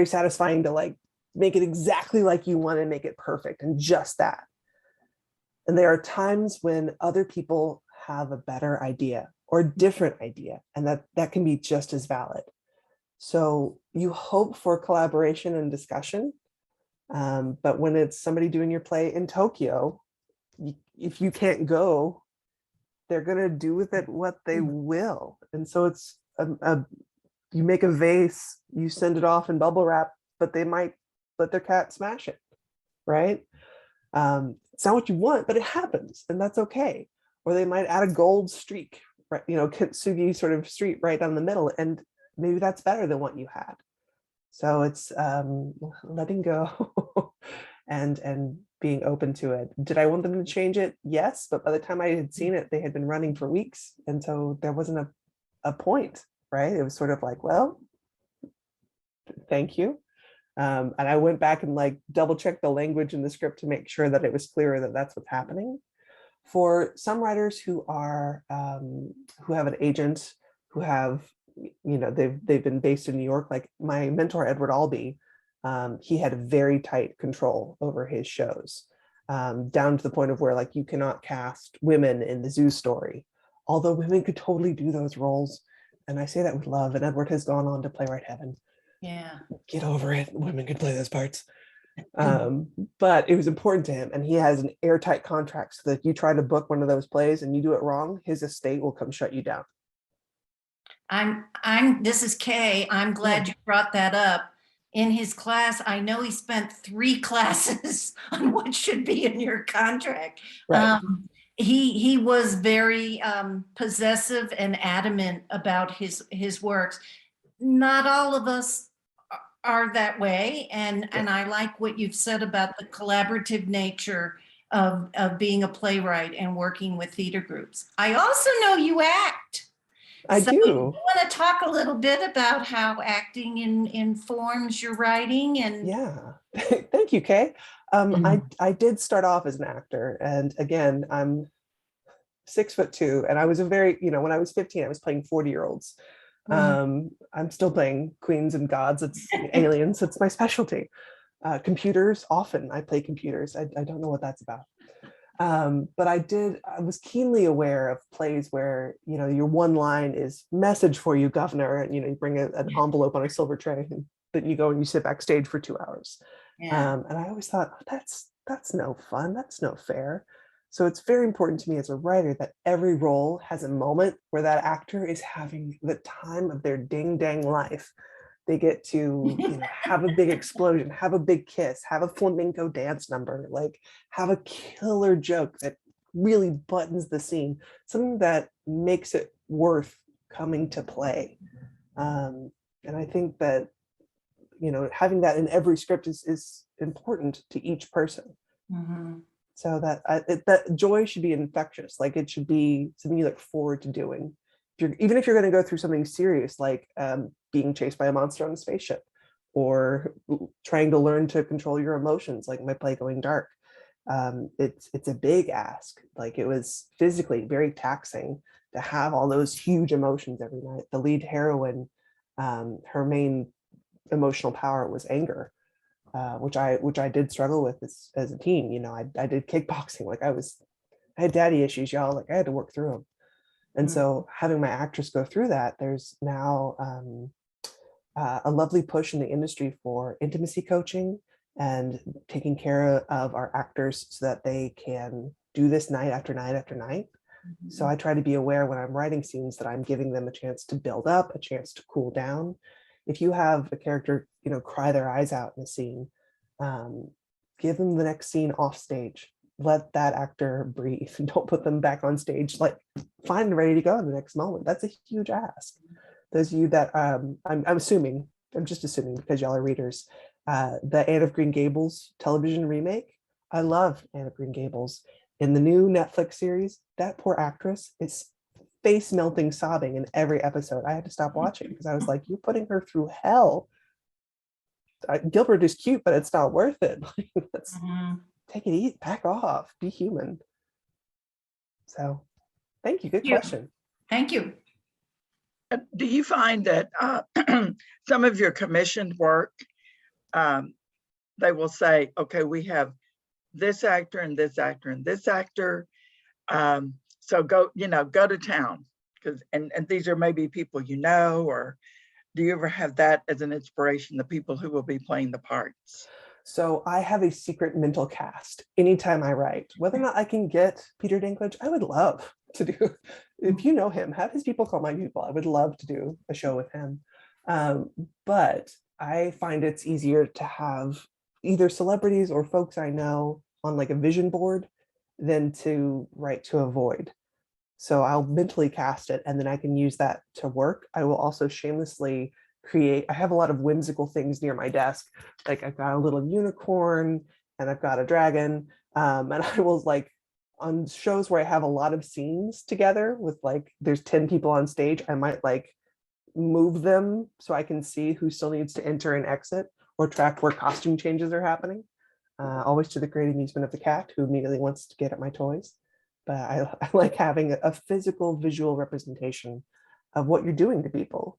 satisfying to like make it exactly like you want to make it perfect and just that. And there are times when other people have a better idea or a different idea, and that can be just as valid. So you hope for collaboration and discussion, but when it's somebody doing your play in Tokyo, if you can't go, they're gonna do with it what they will. And so it's you make a vase, you send it off in bubble wrap, but they might let their cat smash it, right? It's not what you want, but it happens, and that's okay. Or they might add a gold streak, right? Kintsugi sort of street right down the middle, and maybe that's better than what you had. So it's letting go and being open to it. Did I want them to change it? Yes, but by the time I had seen it, they had been running for weeks, and so there wasn't a point, right? It was sort of like, well, thank you. And I went back and like double checked the language in the script to make sure that it was clearer that that's what's happening. For some writers who are who have an agent, who have, you know, they've been based in New York, like my mentor Edward Albee, he had very tight control over his shows, down to the point of where like you cannot cast women in the Zoo Story, although women could totally do those roles. And I say that with love, and Edward has gone on to Playwright Heaven. Yeah. Get over it, women could play those parts. But it was important to him, and he has an airtight contract so that if you try to book one of those plays and you do it wrong, his estate will come shut you down. This is Kay. I'm glad you brought that up. In his class, I know he spent 3 classes on what should be in your contract. Right. He was very possessive and adamant about his works. Not all of us are that way, and I like what you've said about the collaborative nature of being a playwright and working with theater groups. I also know you act. I So do. you want to talk a little bit about how acting informs your writing? And Yeah, thank you, Kay. I did start off as an actor, and again, I'm 6'2", and I was a very, you know, when I was 15, I was playing 40-year-olds. I'm still playing queens and gods. It's aliens. It's my specialty. Computers, often I play computers. I don't know what that's about. But I was keenly aware of plays where, you know, your one line is "message for you, governor," and, you know, you bring an envelope on a silver tray, and then you go and you sit backstage for 2 hours. And I always thought, oh, that's no fun. That's no fair. So it's very important to me as a writer that every role has a moment where that actor is having the time of their ding dang life. They get to, you know, have a big explosion, have a big kiss, have a flamenco dance number, like have a killer joke that really buttons the scene, something that makes it worth coming to play. And I think that, you know, having that in every script is important to each person. So that that joy should be infectious. Like it should be something you look forward to doing. Even if you're going to go through something serious, like being chased by a monster on a spaceship, or trying to learn to control your emotions, like my play Going Dark. It's a big ask. Like it was physically very taxing to have all those huge emotions every night. The lead heroine, her main emotional power was anger. Which I did struggle with as a teen. You know, I did kickboxing. Like I had daddy issues, y'all. Like I had to work through them. And so having my actress go through that, there's now a lovely push in the industry for intimacy coaching and taking care of our actors so that they can do this night after night after night. So I try to be aware when I'm writing scenes that I'm giving them a chance to build up, a chance to cool down. If you have a character, you know, cry their eyes out in a scene, give them the next scene off stage. Let that actor breathe and don't put them back on stage like fine and ready to go in the next moment. That's a huge ask. Those of you that I'm just assuming because y'all are readers, the Anne of Green Gables television remake. I love Anne of Green Gables. In the new Netflix series, that poor actress is face melting sobbing in every episode. I had to stop watching because I was like, you're putting her through hell. Gilbert is cute, but it's not worth it. Let's take it easy, back off, be human. So thank you. Good question. Thank you. Do you find that some of your commissioned work, they will say, okay, we have this actor and this actor and this actor. So go to town, because and these are maybe people you know, or do you ever have that as an inspiration, the people who will be playing the parts? So I have a secret mental cast anytime I write. Whether or not I can get Peter Dinklage, I would love to do. If you know him, have his people call my people. I would love to do a show with him. But I find it's easier to have either celebrities or folks I know on like a vision board than to write to a void. So I'll mentally cast it and then I can use that to work. I will also shamelessly create, I have a lot of whimsical things near my desk. Like I've got a little unicorn and I've got a dragon. And I will, like, on shows where I have a lot of scenes together with, like, there's 10 people on stage, I might like move them so I can see who still needs to enter and exit, or track where costume changes are happening, always to the great amusement of the cat, who immediately wants to get at my toys. But I like having a physical visual representation of what you're doing to people,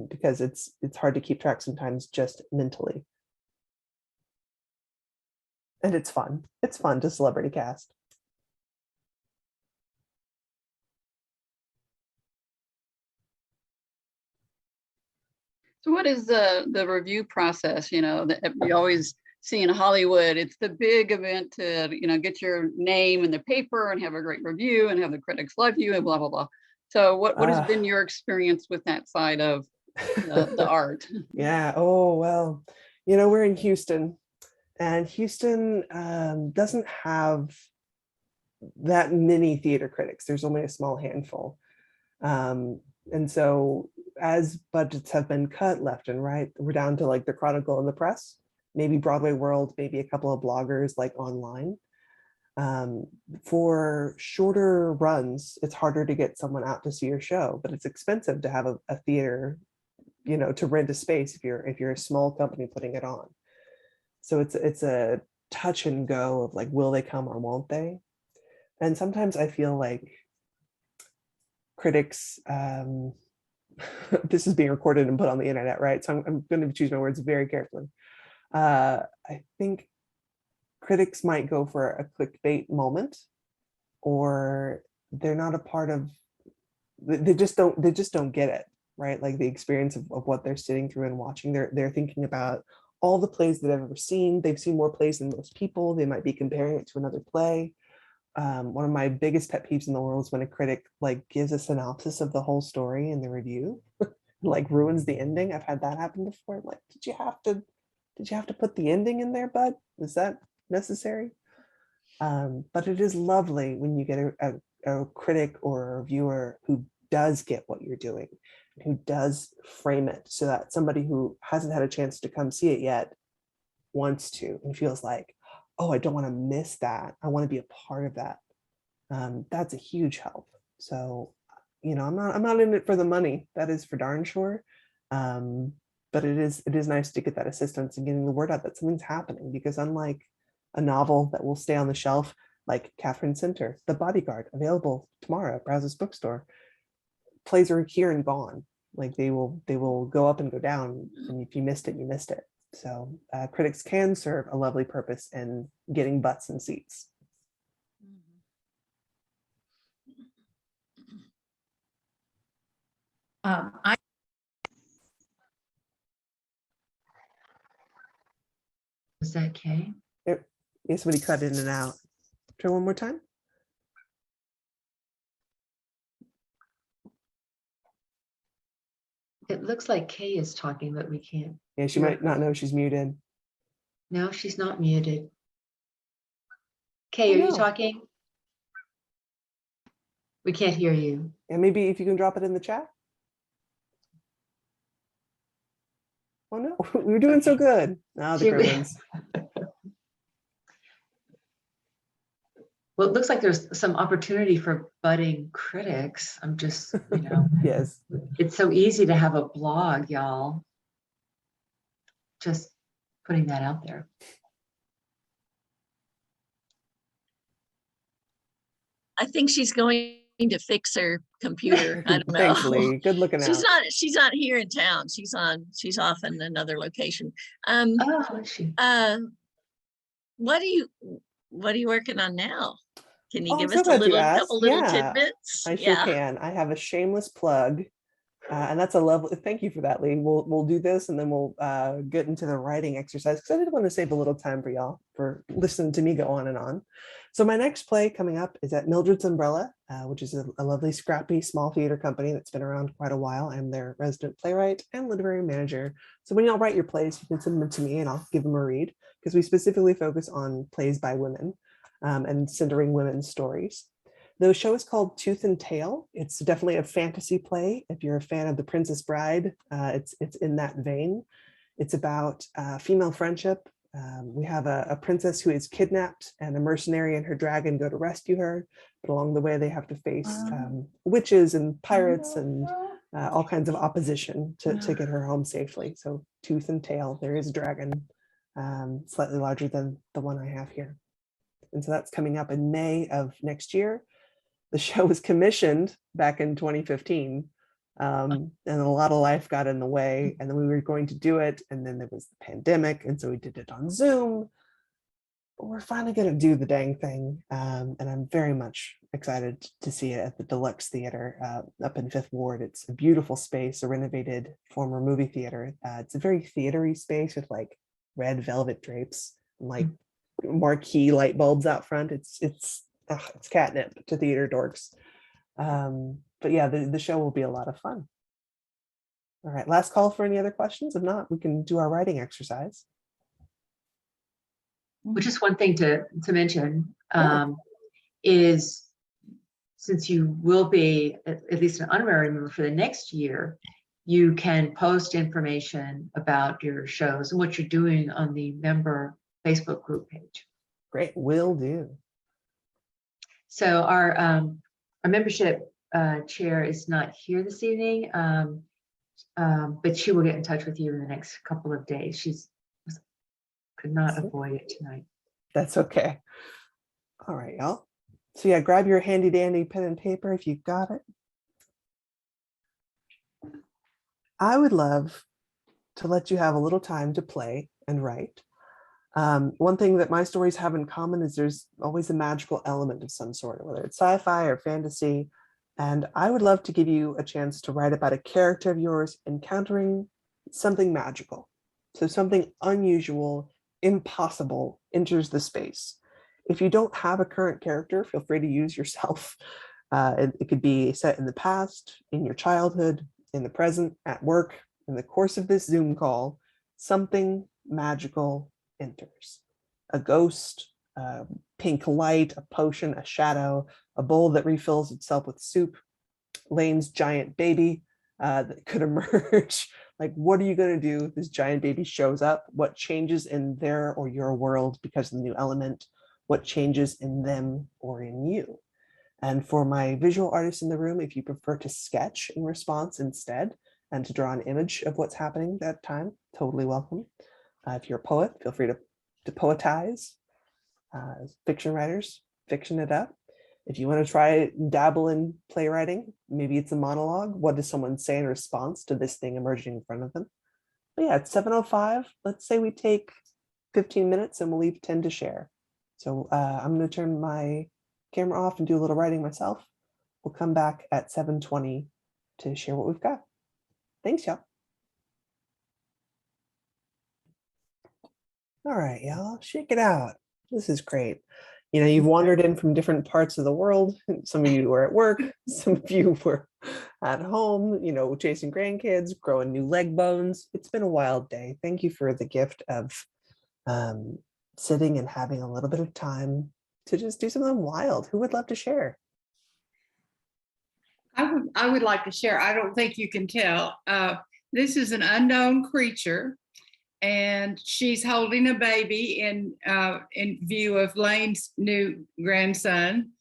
because it's hard to keep track sometimes just mentally. And it's fun. It's fun to celebrity cast. So what is the review process, that we always see in Hollywood? It's the big event to, get your name in the paper and have a great review and have the critics love you and blah, blah, blah. So what has been your experience with that side of the art? Yeah. Oh, well, we're in Houston, and Houston doesn't have that many theater critics. There's only a small handful. And so as budgets have been cut left and right, we're down to like the Chronicle and the Press, maybe Broadway World, maybe a couple of bloggers like online. For shorter runs, it's harder to get someone out to see your show, but it's expensive to have a theater, to rent a space if you're a small company putting it on. So it's a touch and go of like, will they come or won't they? And sometimes I feel like critics, this is being recorded and put on the internet, right? So I'm going to choose my words very carefully. I think critics might go for a clickbait moment, or they're not a part of, they just don't get it, right? Like the experience of what they're sitting through and watching. They're thinking about all the plays that I've ever seen. They've seen more plays than most people. They might be comparing it to another play. One of my biggest pet peeves in the world is when a critic like gives a synopsis of the whole story in the review, like ruins the ending. I've had that happen before. I'm like, did you have to put the ending in there, bud? Is that necessary? But it is lovely when you get a critic or a reviewer who does get what you're doing, who does frame it so that somebody who hasn't had a chance to come see it yet wants to and feels like, oh, I don't want to miss that. I want to be a part of that. That's a huge help. So, I'm not in it for the money. That is for darn sure. But it is nice to get that assistance and getting the word out that something's happening, because unlike a novel that will stay on the shelf, like Catherine Center, The Bodyguard, available tomorrow at Brazos Bookstore, plays are here and gone. Like they will go up and go down, and if you missed it, you missed it. So critics can serve a lovely purpose in getting butts and seats. Was that Kay? Yeah, somebody cut in and out. Try one more time. It looks like Kay is talking, but we can't. Yeah, she might not know she's muted. No, she's not muted. Kay, are you talking? We can't hear you. And maybe if you can drop it in the chat. Oh no, we were doing so good. Now the Gremlins. Well, it looks like there's some opportunity for budding critics. I'm just, Yes. It's so easy to have a blog, y'all. Just putting that out there. I think she's going to fix her computer. I don't know. Thanks, Lee. Good looking out. She's not here in town. She's off in another location. Oh, is she? What are you working on now? Can you give I'm us so a glad you little asked. couple little Yeah, tidbits? I sure can. I have a shameless plug. And that's a lovely, thank you for that, Lee. We'll do this and then we'll get into the writing exercise, because I did want to save a little time for y'all for listening to me go on and on. So my next play coming up is at Mildred's Umbrella, which is a lovely, scrappy, small theater company that's been around quite a while. I'm their resident playwright and literary manager. So when y'all write your plays, you can send them to me and I'll give them a read, because we specifically focus on plays by women and centering women's stories. The show is called Tooth and Tail. It's definitely a fantasy play. If you're a fan of The Princess Bride, it's in that vein. It's about female friendship. We have a princess who is kidnapped, and a mercenary and her dragon go to rescue her. But along the way, they have to face witches and pirates and all kinds of opposition to get her home safely. So tooth and tail, there is a dragon, slightly larger than the one I have here. And so that's coming up in May of next year. The show was commissioned back in 2015. And a lot of life got in the way, and then we were going to do it, and then there was the pandemic, and so we did it on Zoom. But we're finally going to do the dang thing, and I'm very much excited to see it at the Deluxe Theater up in Fifth Ward. It's a beautiful space, a renovated former movie theater. It's a very theatery space with like red velvet drapes and like marquee light bulbs out front. It's catnip to theater dorks. But yeah, the show will be a lot of fun. All right, last call for any other questions. If not, we can do our writing exercise. Well, just one thing to mention is, since you will be at least an honorary member for the next year, you can post information about your shows and what you're doing on the member Facebook group page. Great, will do. So our membership chair is not here this evening, but she will get in touch with you in the next couple of days. Could not avoid it tonight. That's okay. All right, y'all. So yeah, grab your handy dandy pen and paper if you've got it. I would love to let you have a little time to play and write. One thing that my stories have in common is there's always a magical element of some sort, whether it's sci-fi or fantasy. And I would love to give you a chance to write about a character of yours encountering something magical. So something unusual, impossible enters the space. If you don't have a current character, feel free to use yourself. It could be set in the past, in your childhood, in the present, at work. In the course of this Zoom call, something magical enters. A ghost, pink light, a potion, a shadow, a bowl that refills itself with soup, Lane's giant baby that could emerge. Like, what are you going to do if this giant baby shows up? What changes in their or your world because of the new element? What changes in them or in you? And for my visual artists in the room, if you prefer to sketch in response instead and to draw an image of what's happening that time, totally welcome. If you're a poet, feel free to poetize. Fiction writers, fiction it up. If you want to try dabble in playwriting, maybe it's a monologue. What does someone say in response to this thing emerging in front of them? But yeah, it's 7:05. Let's say we take 15 minutes and we'll leave 10 to share. So I'm going to turn my camera off and do a little writing myself. We'll come back at 7:20 to share what we've got. Thanks, y'all. All right, y'all, shake it out. This is great. You know, you've wandered in from different parts of the world. Some of you were at work, some of you were at home, you know, chasing grandkids, growing new leg bones. It's been a wild day. Thank you for the gift of sitting and having a little bit of time to just do something wild. Who would love to share? I would like to share. I don't think you can tell. This is an unknown creature, and she's holding a baby in view of Lane's new grandson,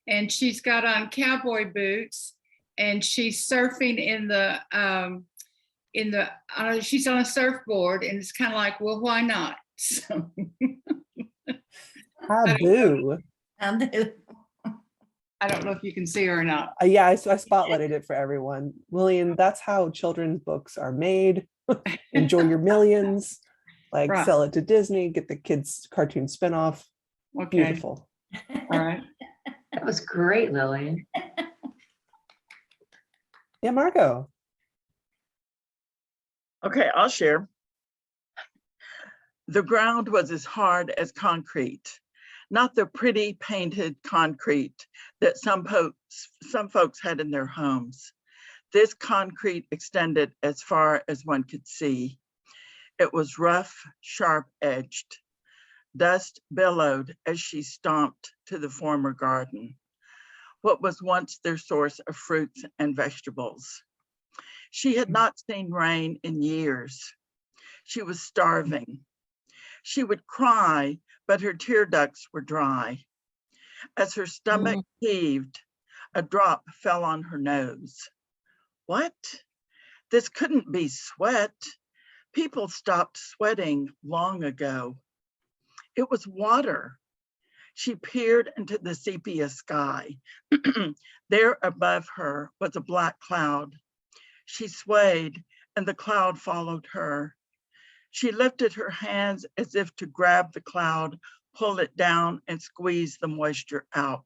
and she's got on cowboy boots, and she's surfing she's on a surfboard, and it's kind of like, well, why not? So, Boo. I don't know if you can see her or not. Yeah, I spotlighted it for everyone. Lillian, that's how children's books are made. Enjoy your millions, like Right. Sell it to Disney, get the kids' cartoon spinoff. Okay. Beautiful. All right. That was great, Lillian. Yeah, Margot. Okay, I'll share. The ground was as hard as concrete, not the pretty painted concrete that some folks had in their homes. This concrete extended as far as one could see. It was rough, sharp-edged. Dust billowed as she stomped to the former garden, what was once their source of fruits and vegetables. She had not seen rain in years. She was starving. She would cry, but her tear ducts were dry. As her stomach heaved, a drop fell on her nose. What? This couldn't be sweat. People stopped sweating long ago. It was water. She peered into the sepia sky. There above her was a black cloud. She swayed and the cloud followed her. She lifted her hands as if to grab the cloud, pull it down and squeeze the moisture out.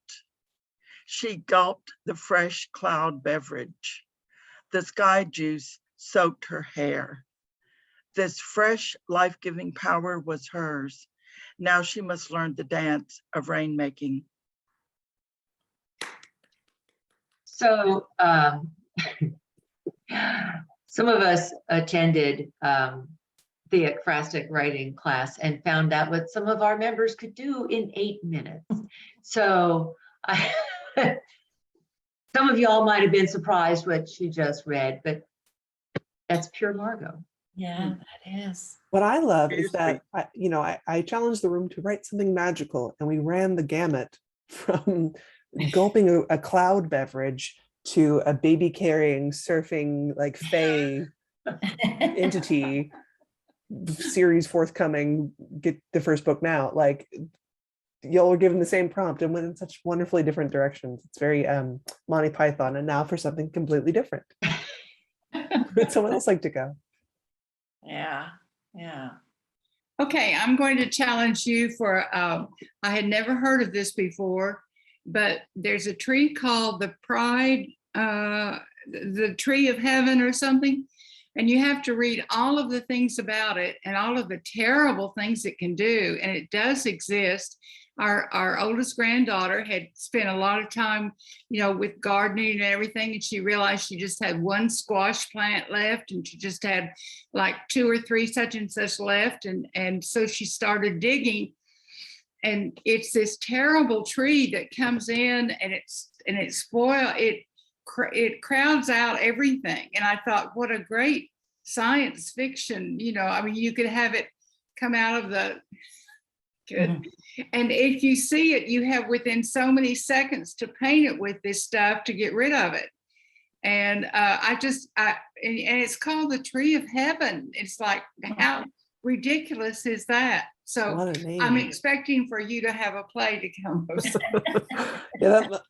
She gulped the fresh cloud beverage. The sky juice soaked her hair. This fresh life-giving power was hers. Now she must learn the dance of rainmaking. So some of us attended theatrical writing class and found out what some of our members could do in 8 minutes. So some of y'all might have been surprised what she just read, but that's pure Margot. Yeah, that is. What I love is that I challenged the room to write something magical, and we ran the gamut from gulping a cloud beverage to a baby carrying surfing like fae entity series forthcoming. Get the first book now. Like, y'all were given the same prompt and went in such wonderfully different directions. It's very Monty Python. And now for something completely different. Would someone else like to go? Yeah, yeah. Okay, I'm going to challenge you for, I had never heard of this before, but there's a tree called the Pride, the Tree of Heaven or something. And you have to read all of the things about it and all of the terrible things it can do. And it does exist. Our oldest granddaughter had spent a lot of time, with gardening and everything. And she realized she just had one squash plant left and she just had like 2 or 3 such and such left. And so she started digging, and it's this terrible tree that comes in and it crowds out everything. And I thought, what a great science fiction, you could have it come out of the good. And if you see it, you have within so many seconds to paint it with this stuff to get rid of it. And and it's called the Tree of Heaven. It's like, how ridiculous is that? So I'm expecting for you to have a play to come.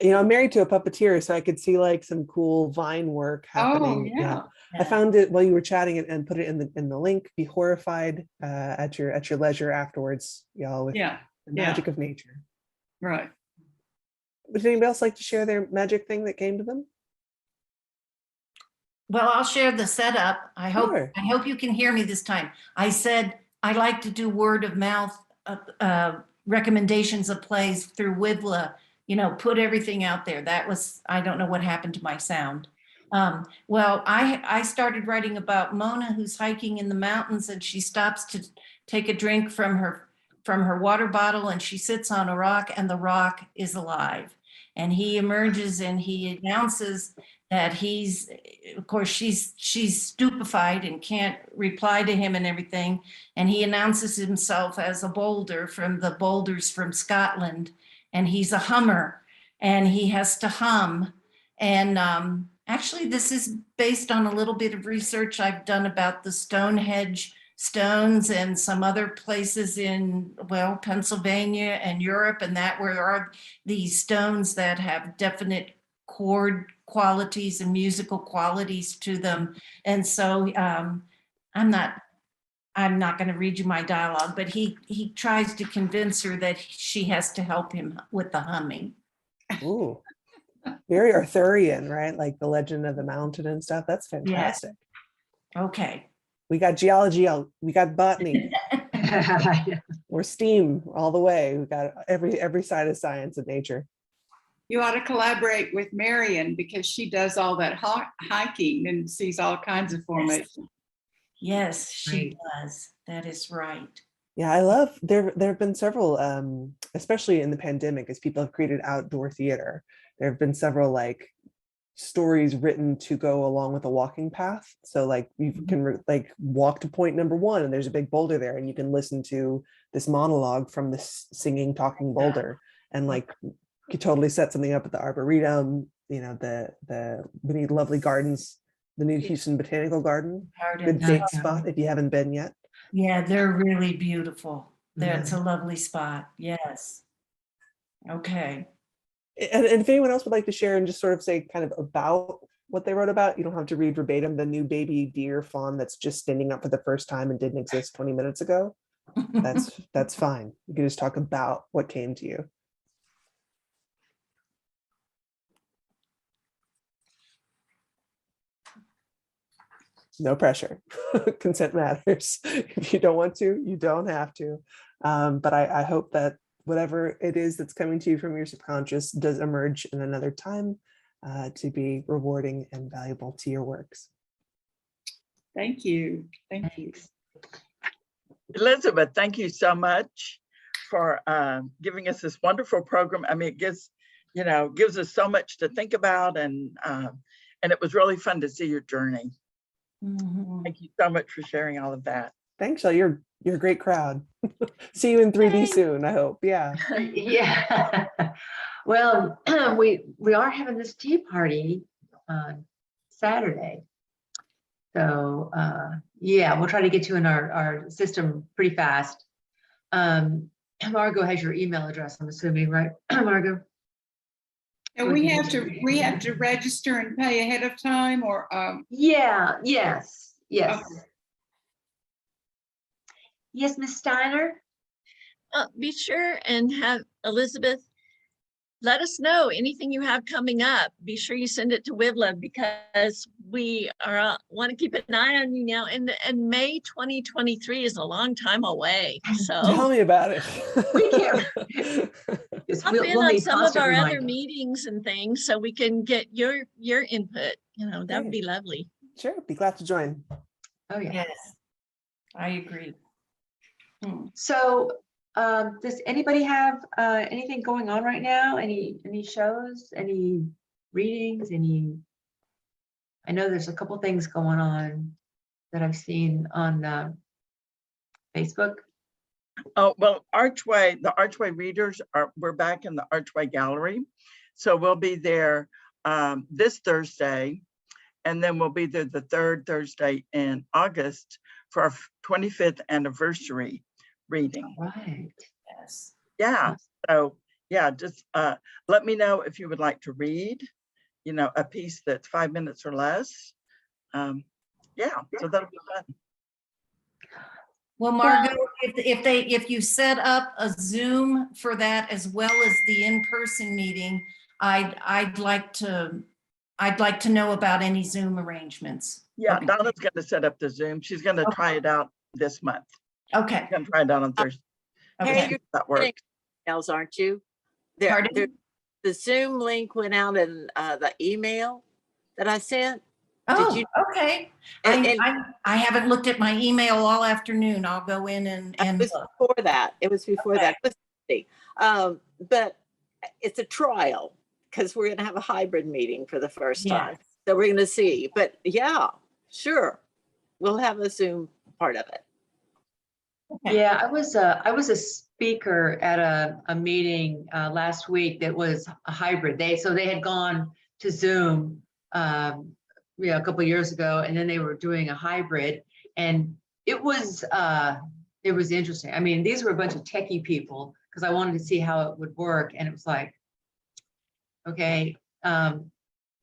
I'm married to a puppeteer, so I could see like some cool vine work happening. Oh, yeah. I found it while you were chatting and put it in the link. Be horrified at your leisure afterwards, y'all, with the magic of nature. Right. Would anybody else like to share their magic thing that came to them? Well, I'll share the setup. I Sure. hope you can hear me this time. I said I like to do word of mouth recommendations of plays through WiVLA. Put everything out there. I don't know what happened to my sound. Well, I started writing about Mona, who's hiking in the mountains, and she stops to take a drink from her water bottle, and she sits on a rock, and the rock is alive. And he emerges and he announces that of course, she's stupefied and can't reply to him and everything. And he announces himself as a boulder from the boulders from Scotland. And he's a hummer and he has to hum. And actually, this is based on a little bit of research I've done about the Stonehenge stones and some other places in, Pennsylvania and Europe, and where there are these stones that have definite chord qualities and musical qualities to them. And so I'm not going to read you my dialogue, but he tries to convince her that she has to help him with the humming. Ooh, very Arthurian, right? Like the Legend of the Mountain and stuff. That's fantastic. Yeah. Okay. We got geology, we got botany, we're STEAM all the way. We got every side of science and nature. You ought to collaborate with Marion because she does all that hiking and sees all kinds of formations. Yes, she does. That is right. Yeah, I love, there have been several, especially in the pandemic, as people have created outdoor theater, there have been several like stories written to go along with a walking path. So like you can like walk to point number 1 and there's a big boulder there and you can listen to this monologue from this singing, talking boulder, and like you totally set something up at the Arboretum, the many lovely gardens the new Houston Botanical Garden. Garden. Good date Okay. spot if you haven't been yet. Yeah, they're really beautiful. That's Mhm. a lovely spot. Yes. Okay. And if anyone else would like to share and just sort of say kind of about what they wrote about, you don't have to read verbatim. The new baby deer fawn that's just standing up for the first time and didn't exist 20 minutes ago. That's fine. You can just talk about what came to you. No pressure. Consent matters. If you don't want to, you don't have to. But I hope that whatever it is that's coming to you from your subconscious does emerge in another time to be rewarding and valuable to your works. Thank you. Thank you. Thanks. Elizabeth, thank you so much for giving us this wonderful program. I mean, it gives us so much to think about, and it was really fun to see your journey. Mhm. Thank you so much for sharing all of that. Thanks, Shell. You're a great crowd. See you in 3D Yay. soon, I hope. Yeah. Yeah. Well, we are having this tea party on Saturday. So yeah, we'll try to get you in our system pretty fast. Margot has your email address, I'm assuming, right, Margot? And we have to register and pay ahead of time, or Yeah, yes. Okay. Yes, Miss Steiner? Be sure and have Elizabeth, let us know anything you have coming up. Be sure you send it to WiVLA, because we are want to keep an eye on you now. And May 2023 is a long time away. So Tell me about it. We can't. Yes, hop we'll in on need some of constant our other reminder. meetings and things so we can get your input. That would be lovely. Sure, be glad to join. Oh, yeah. Yes, I agree. So does anybody have anything going on right now? Any shows, any readings, I know there's a couple things going on that I've seen on Facebook. Oh, well, the Archway readers we're back in the Archway Gallery. So we'll be there this Thursday, and then we'll be there the third Thursday in August for our 25th anniversary reading. Right. Yes. Yeah. So yeah, just let me know if you would like to read, a piece that's 5 minutes or less. Yeah, so that'll be fun. Well, Margot, if you set up a Zoom for that as well as the in-person meeting, I'd like to know about any Zoom arrangements. Yeah, Okay. Donna's going to set up the Zoom. She's going to try it out this month. Okay. She's going to try it out on Thursday. Okay. See if that works. Emails, aren't you? Pardon? The Zoom link went out in the email that I sent. Oh, you- okay. And I haven't looked at my email all afternoon. I'll go in and it was look. before that. It was before Okay. that. But it's a trial because we're going to have a hybrid meeting for the first time. Yes. So we're going to see. But yeah, sure, we'll have a Zoom part of it. Okay. Yeah, I was a speaker at a meeting last week that was a hybrid. They had gone to Zoom a couple of years ago, and then they were doing a hybrid, and it was interesting. I mean, these were a bunch of techie people because I wanted to see how it would work, and it was like, okay,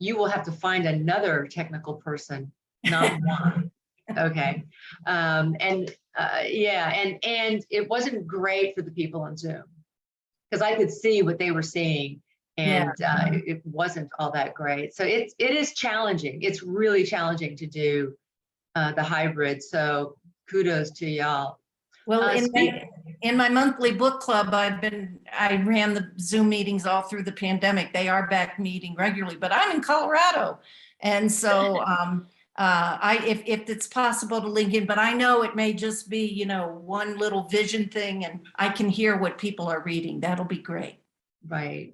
you will have to find another technical person, not one. Okay. Yeah, and it wasn't great for the people on Zoom because I could see what they were seeing, and it wasn't all that great. So it is challenging. It's really challenging to do the hybrid. So kudos to y'all. Well, in my monthly book club, I ran the Zoom meetings all through the pandemic. They are back meeting regularly, but I'm in Colorado. And so if it's possible to link in, but I know it may just be, one little vision thing and I can hear what people are reading. That'll be great. Right.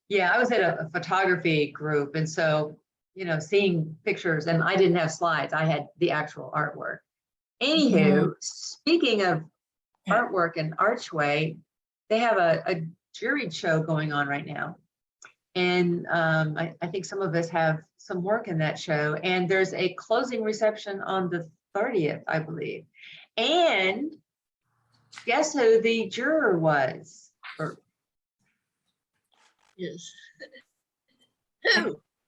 Yeah, I was at a photography group. And so, seeing pictures, and I didn't have slides. I had the actual artwork. Anywho, speaking of artwork and Archway, they have a juried show going on right now. And I think some of us have some work in that show. And there's a closing reception on the 30th, I believe. And guess who the juror was? Yes.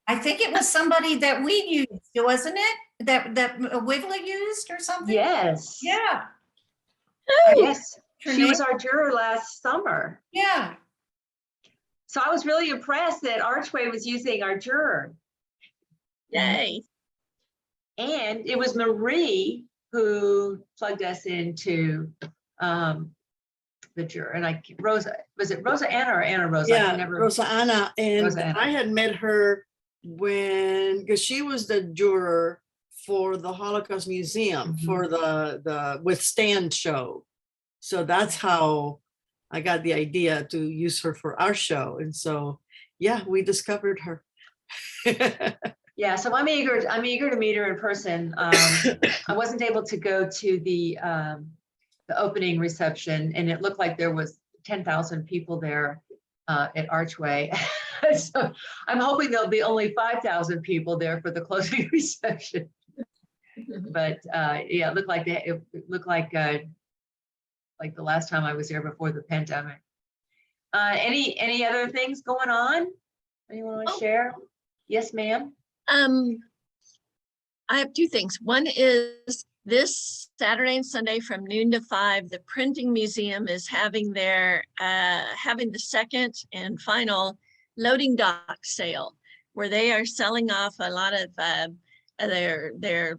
I think it was somebody that we used, wasn't it? That WiVLA used or something? Yes. Yeah. Yes. Her She was name? our juror last summer. Yeah. So I was really impressed that Archway was using our juror. Yay. And it was Marie who plugged us into the juror. And Rosa, was it Rosa Anna or Anna Rosa? I Yeah, can never- Rosa Anna. And Rosa Anna. I had met her because she was the juror for the Holocaust Museum for the Withstand show. So that's how I got the idea to use her for our show. And so, yeah, we discovered her. Yeah, so I'm eager to meet her in person. I wasn't able to go to the opening reception, and it looked like there was 10,000 people there at Archway. So I'm hoping there'll be only 5,000 people there for the closing reception. But yeah, it looked like the last time I was there before the pandemic. Any other things going on? Anyone want to share? Yes, ma'am. I have two things. One is this Saturday and Sunday from noon to 5, the Printing Museum is having their having the second and final loading dock sale, where they are selling off a lot of their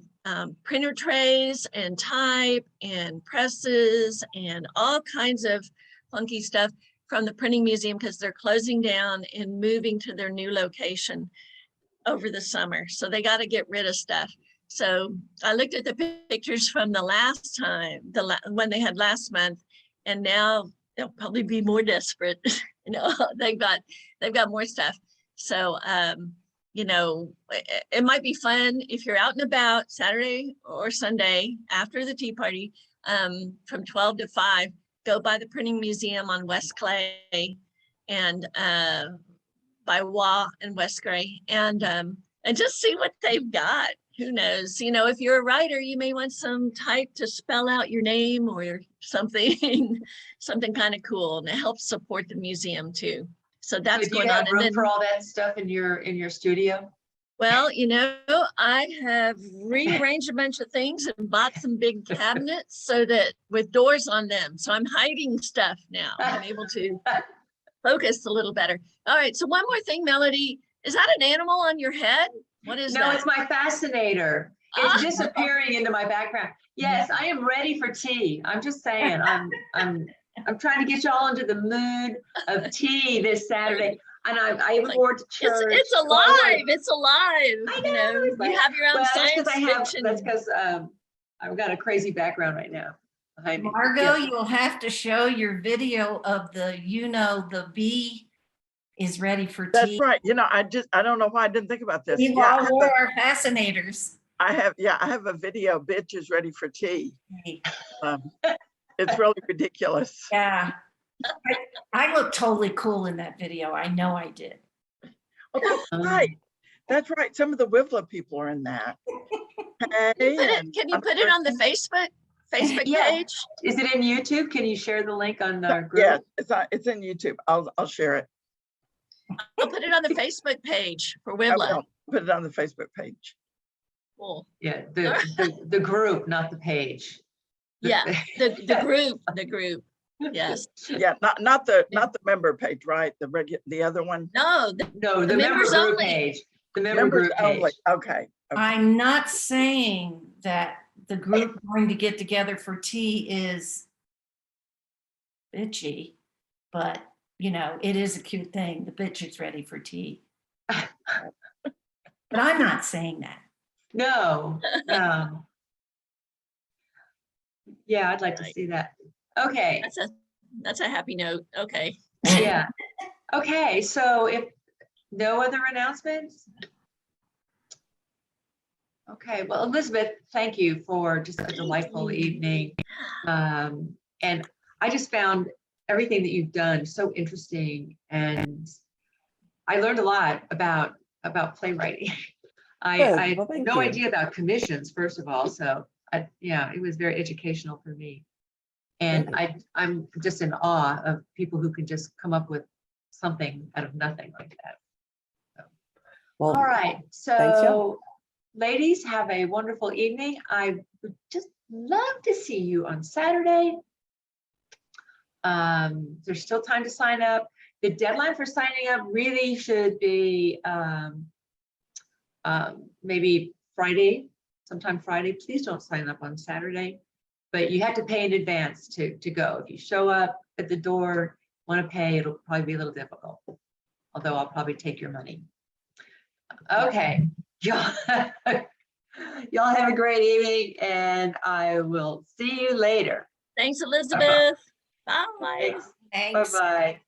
printer trays and type and presses and all kinds of funky stuff from the Printing Museum, because they're closing down and moving to their new location over the summer. So they got to get rid of stuff. So I looked at the pictures from the last time, when they had last month, and now they'll probably be more desperate. You know, they've got more stuff. So, you know, it might be fun if you're out and about Saturday or Sunday after the tea party, from 12 to 5, go by the Printing Museum on West Clay and by Waugh and West Gray, and just see what they've got. Who knows? You know, if you're a writer, you may want some type to spell out your name or something, something kind of cool, and it helps support the museum too. So that's Do you going have on. room And then, for all that stuff in your studio? well, you know, I have rearranged a bunch of things and bought some big cabinets so that with doors on them. So I'm hiding stuff now. I'm able to focus a little better. All right. So one more thing, Melody. Is that an animal on your head? What is No, that? it's my fascinator. It's disappearing into my background. Yes, I am ready for tea. I'm just saying, I'm trying to get y'all into the mood of tea this Saturday. And I even wore it to church. It's alive. It's alive. I You know, know, it's like- you have your own Well, science fiction. that's because I've got a crazy background right now behind me. Margot, Yeah. you'll have to show your video of the bee is ready for That's tea. right. You know, I don't know why I didn't think about this. We Yeah, all wore our fascinators. I have a video, Bitch is Ready for Tea. It's really ridiculous. Yeah. I look totally cool in that video. I know I did. Oh, that's right. That's right. Some of the WiVLA people are in that. Can you put it on the Facebook Yeah. page? Is it in YouTube? Can you share the link on our group? Yeah, it's in YouTube. I'll share it. I'll put it on the Facebook page for I WiVLA. will put it on the Facebook page. Cool. Yeah, the group, not the page. Yeah, the group. Yes. Yeah, not the member page, right? The other one. No, No, the member members group only. page. The member Members group only. page. Okay. I'm not saying that the group going to get together for tea is bitchy, but you know, it is a cute thing. The bitch is ready for tea. But I'm not saying that. No. Yeah, I'd like to see that. Okay. That's a happy note. Okay. Yeah. Okay, so if no other announcements? Okay, well, Elizabeth, thank you for just a delightful evening. And I just found everything that you've done so interesting, and I learned a lot about playwriting. I Good. had Well, thank no you. idea about commissions, first of all. So yeah, it was very educational for me. And Great. I'm just in awe of people who can just come up with something out of nothing like that. Well, All right, thanks, y'all. so ladies, have a wonderful evening. I would just love to see you on Saturday. There's still time to sign up. The deadline for signing up really should be maybe Friday, sometime Friday. Please don't sign up on Saturday, but you have to pay in advance to go. If you show up at the door, want to pay, it'll probably be a little difficult, although I'll probably take your money. Okay, y'all y'all have a great evening, and I will see you later. Thanks, Elizabeth. Bye. Thanks. Thanks. Bye-bye.